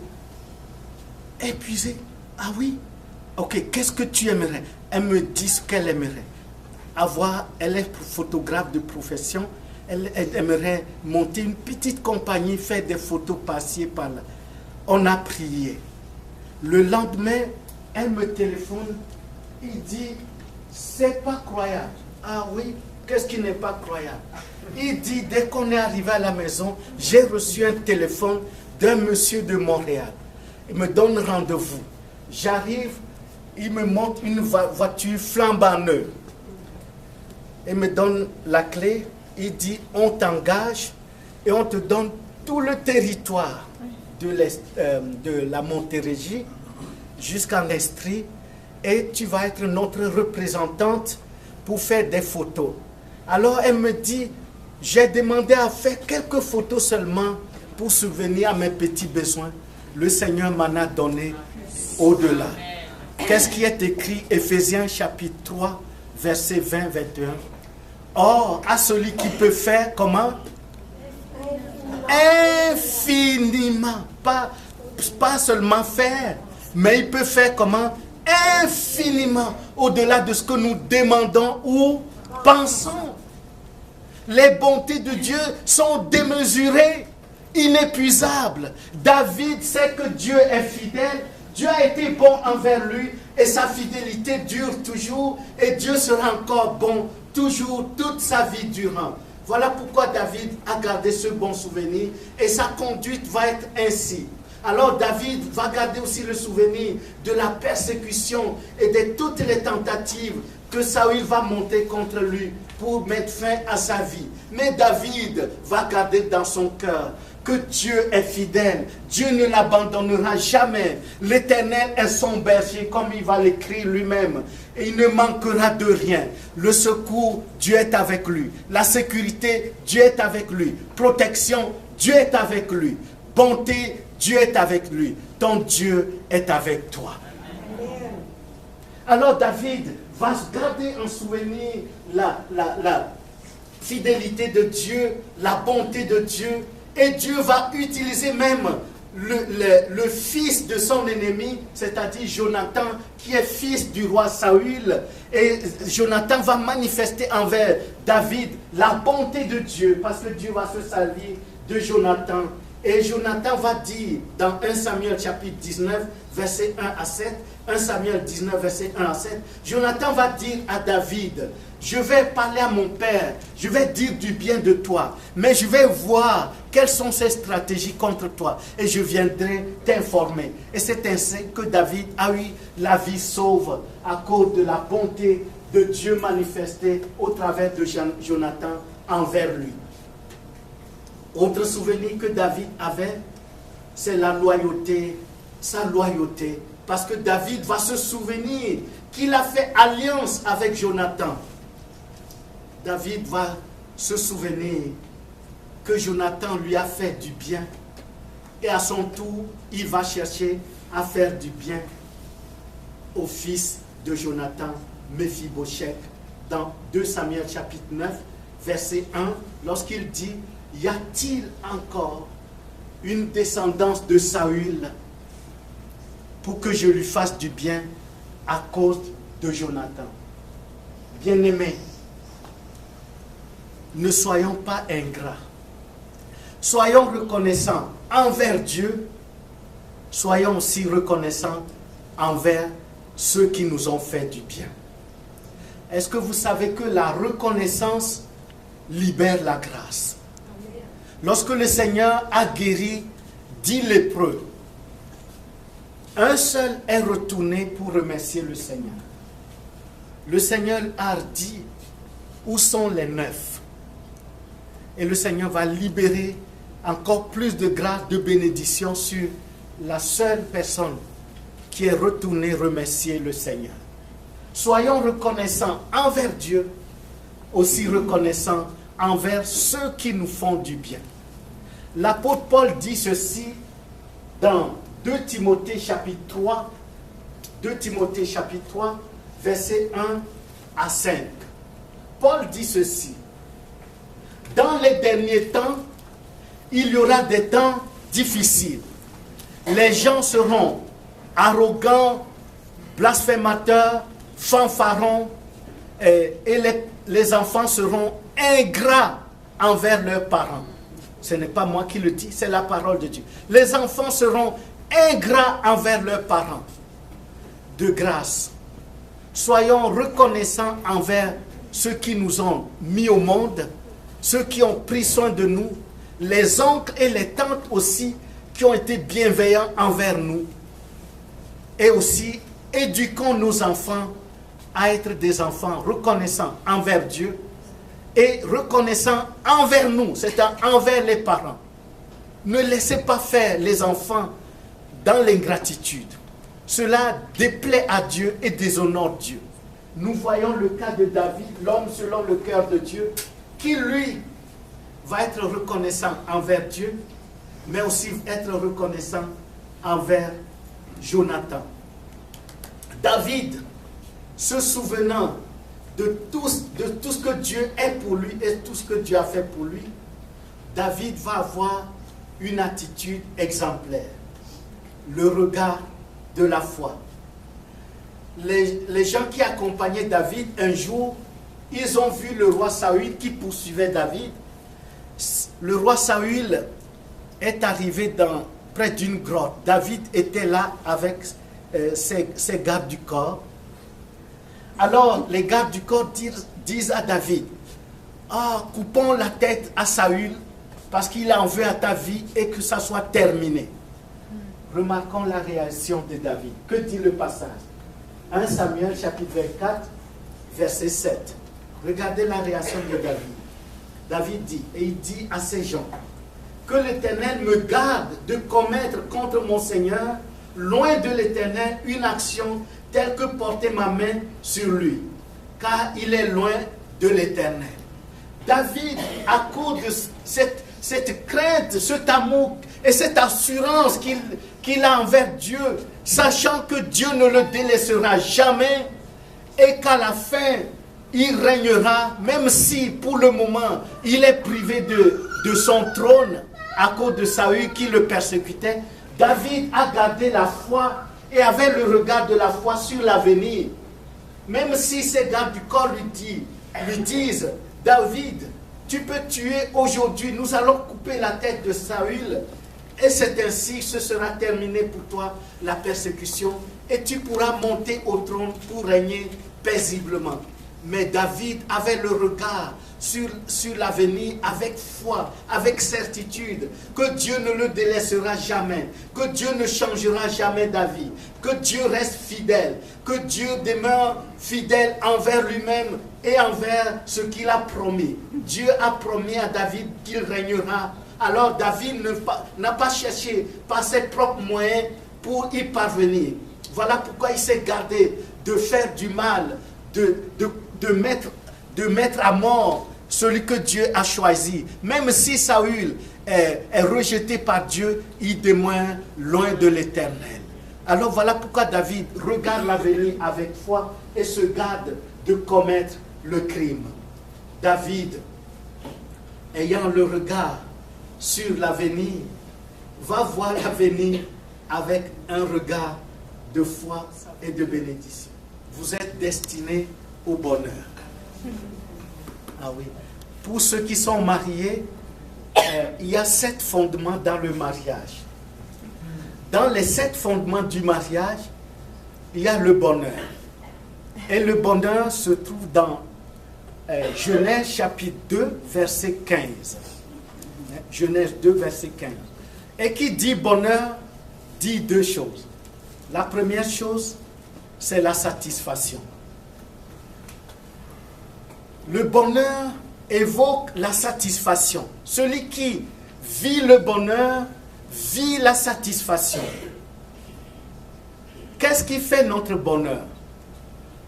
Épuisée? Ah oui? Ok, qu'est-ce que tu aimerais? Elle me dit ce qu'elle aimerait. Elle est photographe de profession. Elle aimerait monter une petite compagnie, faire des photos par-ci, par-là. On a prié. Le lendemain, elle me téléphone. Il dit, c'est pas croyable. Ah oui, qu'est-ce qui n'est pas croyable? Il dit, dès qu'on est arrivé à la maison, j'ai reçu un téléphone d'un monsieur de Montréal. Il me donne rendez-vous. J'arrive, il me montre une voiture flambant neuve. Il me donne la clé. Il dit, on t'engage et on te donne tout le territoire de la Montérégie jusqu'en Estrie et tu vas être notre représentante pour faire des photos. Alors elle me dit, j'ai demandé à faire quelques photos seulement pour subvenir à mes petits besoins. Le Seigneur m'en a donné au-delà. Qu'est-ce qui est écrit? Éphésiens chapitre 3, versets 20-21. Or, à celui qui peut faire comment? Infiniment. Pas seulement faire, mais il peut faire comment? Infiniment. Au-delà de ce que nous demandons ou pensons. Les bontés de Dieu sont démesurées, inépuisables. David sait que Dieu est fidèle. Dieu a été bon envers lui et sa fidélité dure toujours. Et Dieu sera encore bon toujours, toute sa vie durant. Voilà pourquoi David a gardé ce bon souvenir et sa conduite va être ainsi. Alors David va garder aussi le souvenir de la persécution et de toutes les tentatives que Saül va monter contre lui pour mettre fin à sa vie. Mais David va garder dans son cœur que Dieu est fidèle. Dieu ne l'abandonnera jamais. L'Éternel est son berger, comme il va l'écrire lui-même. Et il ne manquera de rien. Le secours, Dieu est avec lui. La sécurité, Dieu est avec lui. Protection, Dieu est avec lui. Bonté, Dieu est avec lui. Ton Dieu est avec toi. Alors David va se garder en souvenir la fidélité de Dieu, la bonté de Dieu. Et Dieu va utiliser même le fils de son ennemi, c'est-à-dire Jonathan, qui est fils du roi Saül. Et Jonathan va manifester envers David la bonté de Dieu, parce que Dieu va se servir de Jonathan. Et Jonathan va dire dans 1 Samuel chapitre 19, verset 1 à 7, 1 Samuel 19, verset 1 à 7, Jonathan va dire à David, je vais parler à mon père, je vais dire du bien de toi, mais je vais voir quelles sont ses stratégies contre toi et je viendrai t'informer. Et c'est ainsi que David a eu la vie sauve à cause de la bonté de Dieu manifestée au travers de Jonathan envers lui. Autre souvenir que David avait, c'est la loyauté, sa loyauté. Parce que David va se souvenir qu'il a fait alliance avec Jonathan. David va se souvenir que Jonathan lui a fait du bien. Et à son tour, il va chercher à faire du bien au fils de Jonathan, Méphibosheth, dans 2 Samuel chapitre 9, verset 1, lorsqu'il dit, y a-t-il encore une descendance de Saül pour que je lui fasse du bien à cause de Jonathan? Bien-aimés, ne soyons pas ingrats. Soyons reconnaissants envers Dieu. Soyons aussi reconnaissants envers ceux qui nous ont fait du bien. Est-ce que vous savez que la reconnaissance libère la grâce? Lorsque le Seigneur a guéri 10 lépreux, un seul est retourné pour remercier le Seigneur. Le Seigneur a dit, où sont les 9? Et le Seigneur va libérer encore plus de grâce, de bénédiction sur la seule personne qui est retournée remercier le Seigneur. Soyons reconnaissants envers Dieu, aussi reconnaissants envers ceux qui nous font du bien. L'apôtre Paul dit ceci dans 2 Timothée chapitre 3, 2 Timothée chapitre 3, versets 1 à 5. Paul dit ceci: dans les derniers temps, il y aura des temps difficiles. Les gens seront arrogants, blasphémateurs, fanfarons, et les enfants seront ingrats envers leurs parents. Ce n'est pas moi qui le dis, c'est la parole de Dieu. Les enfants seront ingrats envers leurs parents. De grâce, soyons reconnaissants envers ceux qui nous ont mis au monde, ceux qui ont pris soin de nous, les oncles et les tantes aussi qui ont été bienveillants envers nous. Et aussi, éduquons nos enfants à être des enfants reconnaissants envers Dieu et reconnaissants envers nous, c'est-à-dire envers les parents. Ne laissez pas faire les enfants dans l'ingratitude. Cela déplaît à Dieu et déshonore Dieu. Nous voyons le cas de David, l'homme selon le cœur de Dieu, qui lui va être reconnaissant envers Dieu, mais aussi être reconnaissant envers Jonathan. David, se souvenant de tout ce que Dieu est pour lui et tout ce que Dieu a fait pour lui, David va avoir une attitude exemplaire, le regard de la foi. Les gens qui accompagnaient David, un jour, ils ont vu le roi Saül qui poursuivait David. Le roi Saül est arrivé près d'une grotte. David était là avec ses gardes du corps. Alors les gardes du corps disent à David: coupons la tête à Saül parce qu'il en veut à ta vie et que ça soit terminé. Remarquons la réaction de David. Que dit le passage? 1 Samuel chapitre 24, verset 7. Regardez la réaction de David. David dit, et il dit à ces gens: que l'Éternel me garde de commettre contre mon Seigneur, loin de l'Éternel, une action telle que porter ma main sur lui, car il est loin de l'Éternel. David, à cause de cette crainte, cet amour et cette assurance qu'il a envers Dieu, sachant que Dieu ne le délaissera jamais et qu'à la fin, il régnera, même si pour le moment, il est privé de son trône à cause de Saül qui le persécutait. David a gardé la foi et avait le regard de la foi sur l'avenir. Même si ses gardes du corps lui disent: David, tu peux tuer aujourd'hui, nous allons couper la tête de Saül, et c'est ainsi que ce sera terminé pour toi la persécution, et tu pourras monter au trône pour régner paisiblement. Mais David avait le regard sur l'avenir avec foi, avec certitude, que Dieu ne le délaissera jamais, que Dieu ne changera jamais d'avis, que Dieu reste fidèle, que Dieu demeure fidèle envers lui-même et envers ce qu'il a promis. Dieu a promis à David qu'il régnera. Alors David n'a pas cherché par ses propres moyens pour y parvenir. Voilà pourquoi il s'est gardé de faire du mal, de mettre de mettre à mort celui que Dieu a choisi. Même si Saül est rejeté par Dieu, il demeure loin de l'Éternel. Alors voilà pourquoi David regarde l'avenir avec foi et se garde de commettre le crime. David, ayant le regard sur l'avenir, va voir l'avenir avec un regard de foi et de bénédiction. Vous êtes destinés au bonheur. Ah oui. Pour ceux qui sont mariés, il y a 7 fondements dans le mariage. Dans les 7 fondements du mariage, il y a le bonheur. Et le bonheur se trouve dans Genèse chapitre 2, verset 15. Genèse 2, verset 15. Et qui dit bonheur, dit 2 choses. La première chose, c'est la satisfaction. Le bonheur évoque la satisfaction. Celui qui vit le bonheur, vit la satisfaction. Qu'est-ce qui fait notre bonheur?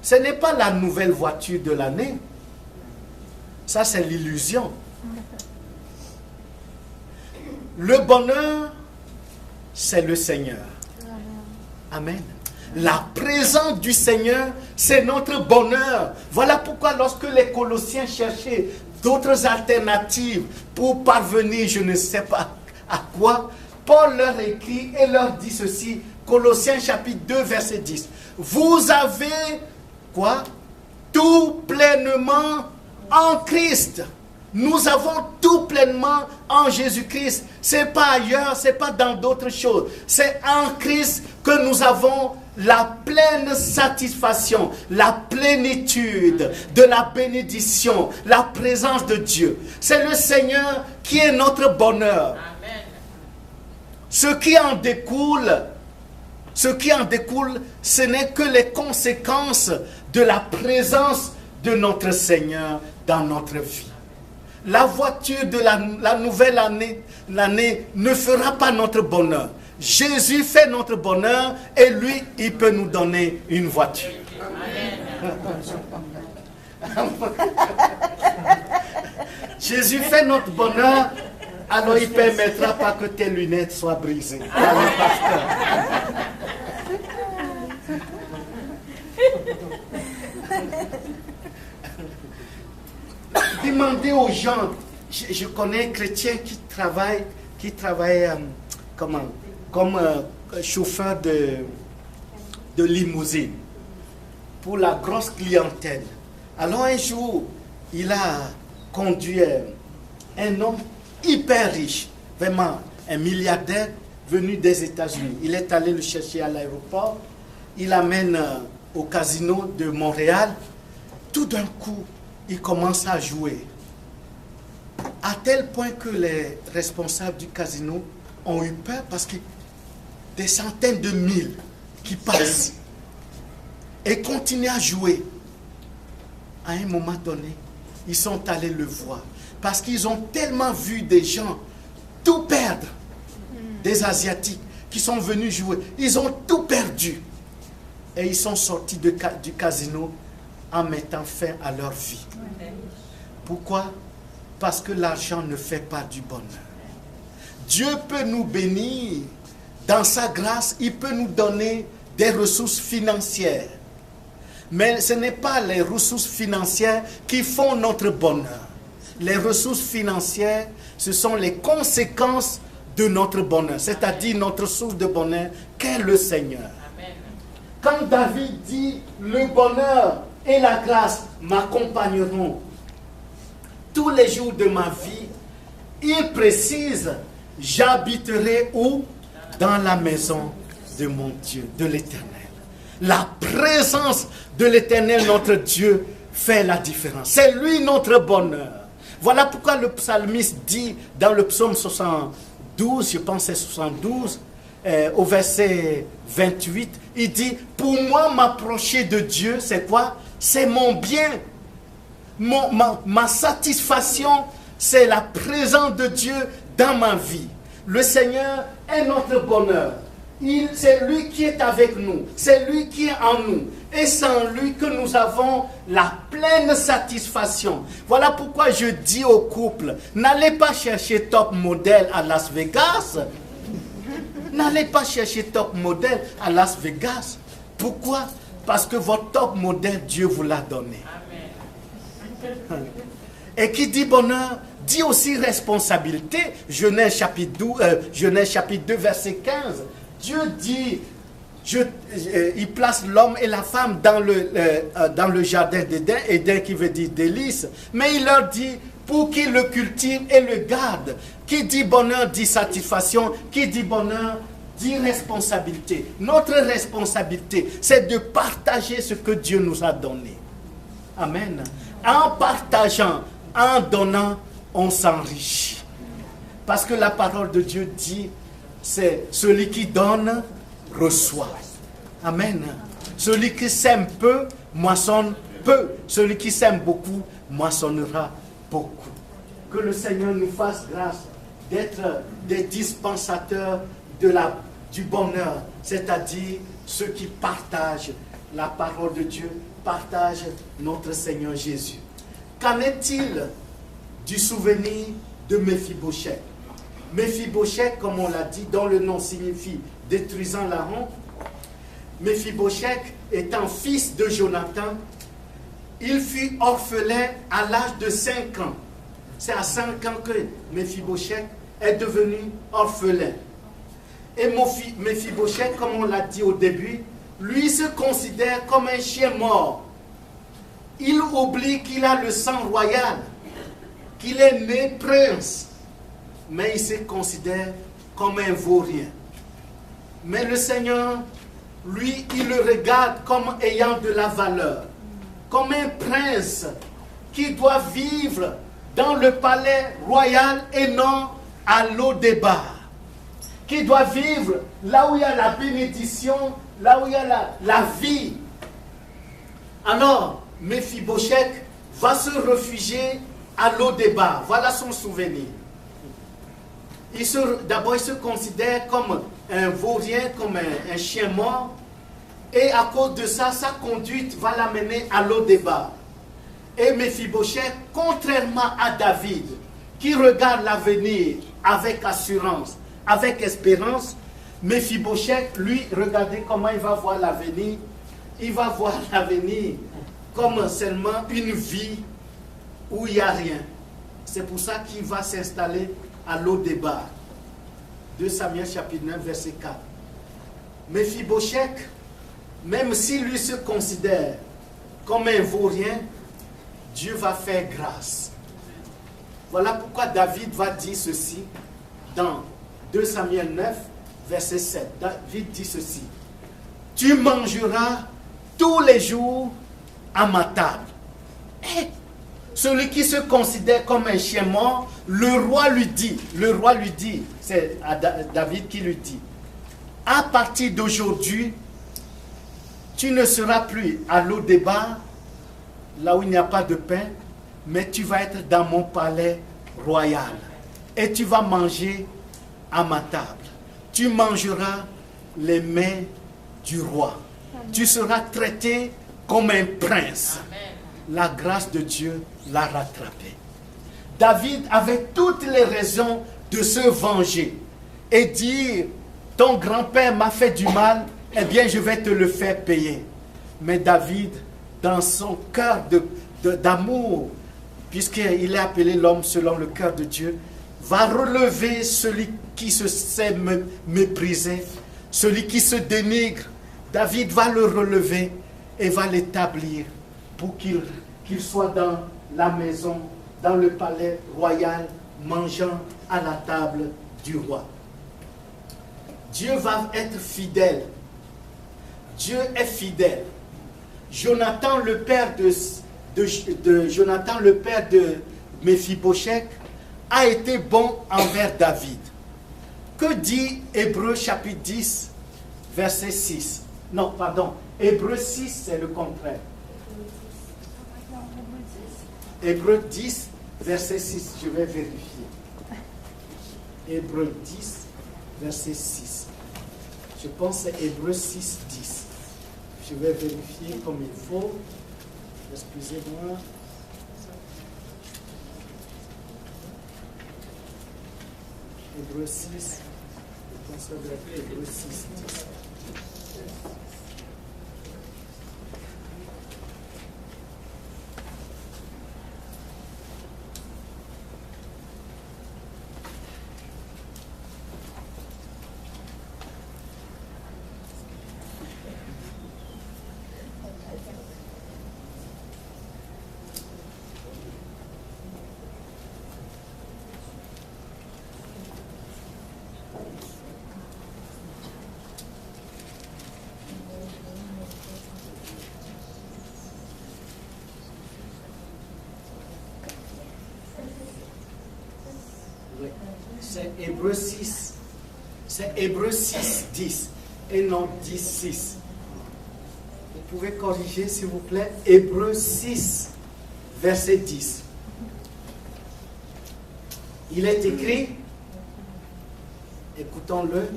Ce n'est pas la nouvelle voiture de l'année. Ça, c'est l'illusion. Le bonheur, c'est le Seigneur. Amen. La présence du Seigneur, c'est notre bonheur. Voilà pourquoi lorsque les Colossiens cherchaient d'autres alternatives pour parvenir, je ne sais pas à quoi, Paul leur écrit et leur dit ceci, Colossiens chapitre 2, verset 10. Vous avez quoi? Tout pleinement en Christ. Nous avons tout pleinement en Jésus-Christ. Ce n'est pas ailleurs, ce n'est pas dans d'autres choses. C'est en Christ que nous avons la pleine satisfaction, la plénitude de la bénédiction, la présence de Dieu. C'est le Seigneur qui est notre bonheur. Amen. Ce qui en découle, ce n'est que les conséquences de la présence de notre Seigneur dans notre vie. La voiture de la nouvelle année, l'année ne fera pas notre bonheur. Jésus fait notre bonheur et lui, il peut nous donner une voiture. Amen. Jésus fait notre bonheur, alors il ne permettra pas que tes lunettes soient brisées. Allez, pasteur. Demandez aux gens, je connais un chrétien qui travaille comme chauffeur de limousine pour la grosse clientèle. Alors un jour, il a conduit un homme hyper riche, vraiment un milliardaire venu des États-Unis. Il est allé le chercher à l'aéroport, il l'amène au casino de Montréal. Tout d'un coup, il commence à jouer. À tel point que les responsables du casino ont eu peur parce que des centaines de mille qui passent et continuent à jouer. À un moment donné, ils sont allés le voir parce qu'ils ont tellement vu des gens tout perdre, des Asiatiques qui sont venus jouer. Ils ont tout perdu et ils sont sortis du casino en mettant fin à leur vie. Pourquoi? Parce que l'argent ne fait pas du bonheur. Dieu peut nous bénir dans sa grâce, il peut nous donner des ressources financières. Mais ce n'est pas les ressources financières qui font notre bonheur. Les ressources financières, ce sont les conséquences de notre bonheur, c'est-à-dire notre source de bonheur qu'est le Seigneur. Amen. Quand David dit « le bonheur et la grâce m'accompagneront tous les jours de ma vie », il précise « j'habiterai où? Dans la maison de mon Dieu, de l'Éternel ». La présence de l'Éternel, notre Dieu, fait la différence. C'est lui notre bonheur. Voilà pourquoi le psalmiste dit dans le psaume 72, je pense que c'est 72, au verset 28, il dit « Pour moi, m'approcher de Dieu, c'est quoi? C'est mon bien. Ma satisfaction, c'est la présence de Dieu dans ma vie. Le Seigneur est notre bonheur. C'est lui qui est avec nous. C'est lui qui est en nous. et c'est en lui que nous avons la pleine satisfaction. Voilà pourquoi je dis aux couples, n'allez pas chercher top modèle à Las Vegas. N'allez pas chercher top modèle à Las Vegas. Pourquoi? Parce que votre top modèle, Dieu vous l'a donné. Amen. Et qui dit bonheur, dit aussi responsabilité. Genèse chapitre 2, verset 15. Dieu dit, il place l'homme et la femme dans le jardin d'Éden, Éden qui veut dire délice. Mais il leur dit, pour qu'ils le cultivent et le gardent. Qui dit bonheur dit satisfaction, qui dit bonheur dit responsabilité. Notre responsabilité, c'est de partager ce que Dieu nous a donné. Amen. En partageant, en donnant, on s'enrichit. Parce que la parole de Dieu dit, c'est celui qui donne, reçoit. Amen. Celui qui sème peu, moissonne peu. Celui qui sème beaucoup, moissonnera beaucoup. Que le Seigneur nous fasse grâce d'être des dispensateurs du bonheur, c'est-à-dire ceux qui partagent la parole de Dieu, partagent notre Seigneur Jésus. Qu'en est-il du souvenir de Méphibosheth? Méphibosheth, comme on l'a dit, dont le nom signifie détruisant la honte. Méphibosheth étant fils de Jonathan, il fut orphelin à l'âge de 5 ans. C'est à 5 ans que Méphibosheth est devenu orphelin. Et Méphibosheth, comme on l'a dit au début, lui se considère comme un chien mort. Il oublie qu'il a le sang royal, qu'il est né prince, mais il se considère comme un vaurien. Mais le Seigneur, lui, il le regarde comme ayant de la valeur, comme un prince qui doit vivre dans le palais royal et non à Lo-Débar, qui doit vivre là où il y a la bénédiction, là où il y a la vie. Alors, Méphibosheth va se réfugier à Lo-Débar. Voilà son souvenir. D'abord, il se considère comme un vaurien, comme un chien mort. Et à cause de ça, sa conduite va l'amener à Lo-Débar. Et Méphibosheth, contrairement à David, qui regarde l'avenir avec assurance, avec espérance, Méphibosheth, lui, regardez comment il va voir l'avenir. Il va voir l'avenir comme seulement une vie où il n'y a rien. C'est pour ça qu'il va s'installer à Lo-Débar. 2 Samuel chapitre 9, verset 4. Méphibosheth, même s'il lui se considère comme un vaurien, Dieu va faire grâce. Voilà pourquoi David va dire ceci dans 2 Samuel 9, verset 7. David dit ceci: tu mangeras tous les jours à ma table. Et celui qui se considère comme un chien mort, le roi lui dit, c'est David qui lui dit, à partir d'aujourd'hui, tu ne seras plus à Lo-Débar, là où il n'y a pas de pain, mais tu vas être dans mon palais royal. Et tu vas manger à ma table. Tu mangeras les mets du roi. Amen. Tu seras traité comme un prince. Amen. La grâce de Dieu l'a rattrapé. David avait toutes les raisons de se venger et dire, ton grand-père m'a fait du mal, eh bien je vais te le faire payer. Mais David, dans son cœur d'amour, puisqu'il est appelé l'homme selon le cœur de Dieu, va relever celui qui se sait mépriser, celui qui se dénigre. David va le relever et va l'établir pour qu'il soit dans la maison, dans le palais royal, mangeant à la table du roi. Dieu va être fidèle. Dieu est fidèle. Jonathan, le père Jonathan, le père de Méphibosheth, a été bon envers David. Que dit Hébreux chapitre 10, verset 6? Non, pardon. Hébreux 6, c'est le contraire. Hébreux 10, verset 6. Je vais vérifier. Hébreux 10, verset 6. Je pense que c'est Hébreux 6, 10. Je vais vérifier comme il faut. Excusez-moi. Hébreux 6. Je pense que ça doit être Hébreux 6, 10. C'est Hébreux 6. C'est Hébreux 6, 10 et non 10, 6. Vous pouvez corriger s'il vous plaît. Hébreux 6, verset 10. Il est écrit, écoutons-le,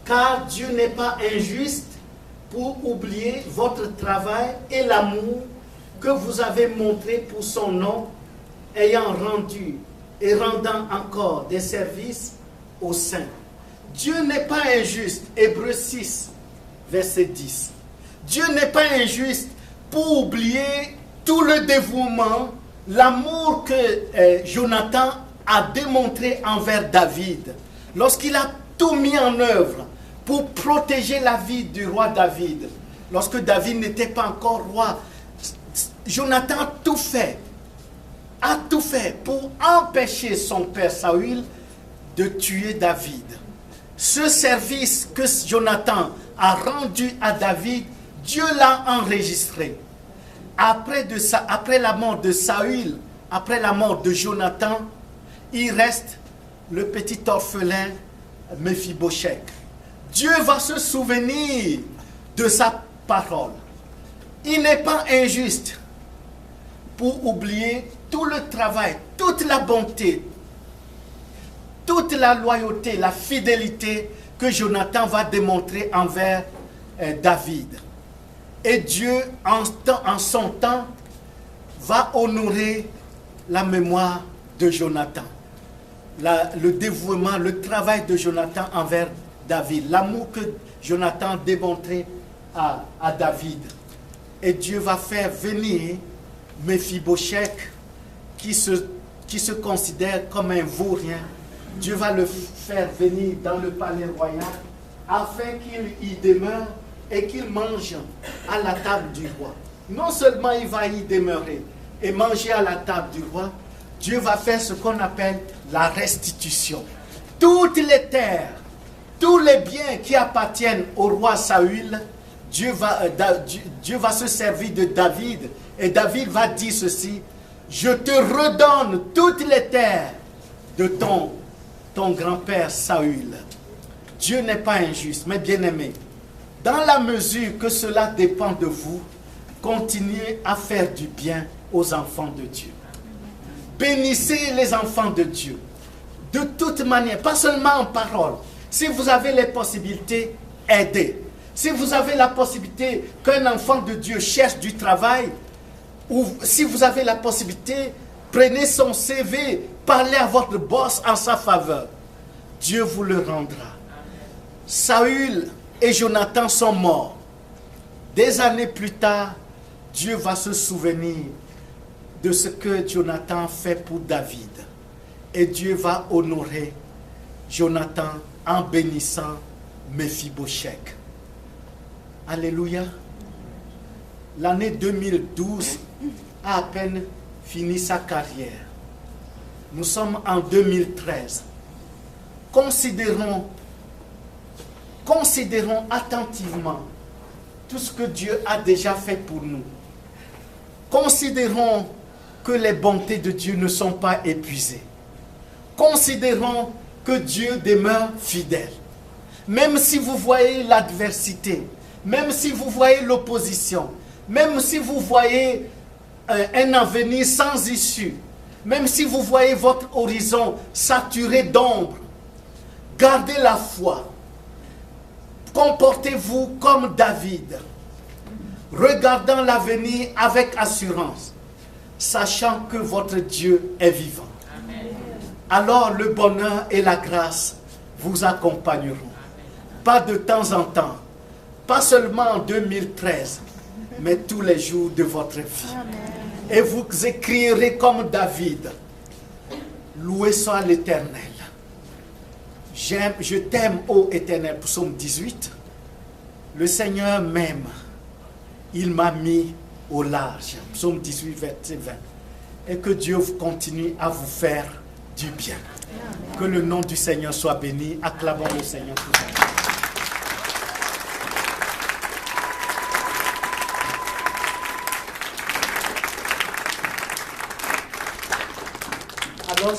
car Dieu n'est pas injuste pour oublier votre travail et l'amour que vous avez montré pour son nom, ayant rendu et rendant encore des services aux saints. Dieu n'est pas injuste, Hébreux 6, verset 10. Dieu n'est pas injuste pour oublier tout le dévouement, l'amour que Jonathan a démontré envers David, lorsqu'il a tout mis en œuvre pour protéger la vie du roi David. Lorsque David n'était pas encore roi, Jonathan a tout fait pour empêcher son père Saül de tuer David. Ce service que Jonathan a rendu à David, Dieu l'a enregistré. Après la mort de Saül, après la mort de Jonathan, il reste le petit orphelin Méphibosheth. Dieu va se souvenir de sa parole. Il n'est pas injuste pour oublier tout le travail, toute la bonté, toute la loyauté, la fidélité que Jonathan va démontrer envers David. Et Dieu, en son temps, va honorer la mémoire de Jonathan. Le dévouement, le travail de Jonathan envers David, l'amour que Jonathan a démontré à David. Et Dieu va faire venir Méphibosheth, qui se considère comme un vaurien. Dieu va le faire venir dans le palais royal afin qu'il y demeure et qu'il mange à la table du roi. Non seulement il va y demeurer et manger à la table du roi, Dieu va faire ce qu'on appelle la restitution. Toutes les terres, tous les biens qui appartiennent au roi Saül, Dieu va se servir de David. Et David va dire ceci: je te redonne toutes les terres de ton grand-père Saül. Dieu n'est pas injuste, mais bien-aimé, dans la mesure que cela dépend de vous, continuez à faire du bien aux enfants de Dieu. Bénissez les enfants de Dieu. De toute manière, pas seulement en parole. Si vous avez les possibilités, aidez. Si vous avez la possibilité qu'un enfant de Dieu cherche du travail, ou si vous avez la possibilité, prenez son CV, parlez à votre boss en sa faveur. Dieu vous le rendra. Saül et Jonathan sont morts. Des années plus tard, Dieu va se souvenir de ce que Jonathan fait pour David. Et Dieu va honorer Jonathan en bénissant Méphibosheth. Alléluia. L'année 2012 a à peine fini sa carrière. Nous sommes en 2013. Considérons attentivement tout ce que Dieu a déjà fait pour nous. Considérons que les bontés de Dieu ne sont pas épuisées. Considérons que Dieu demeure fidèle. Même si vous voyez l'adversité, même si vous voyez l'opposition, même si vous voyez un avenir sans issue, même si vous voyez votre horizon saturé d'ombre, gardez la foi. Comportez-vous comme David. regardant l'avenir avec assurance, sachant que votre Dieu est vivant. Alors le bonheur et la grâce vous accompagneront. Pas de temps en temps, pas seulement en 2013, mais tous les jours de votre vie. Et vous écrirez comme David, loué soit l'Éternel. Je t'aime, ô Éternel, psaume 18. Le Seigneur m'aime, il m'a mis au large. Psaume 18, verset 20. Et que Dieu continue à vous faire du bien. Que le nom du Seigneur soit béni. Acclamons le Seigneur pour ça. Alors,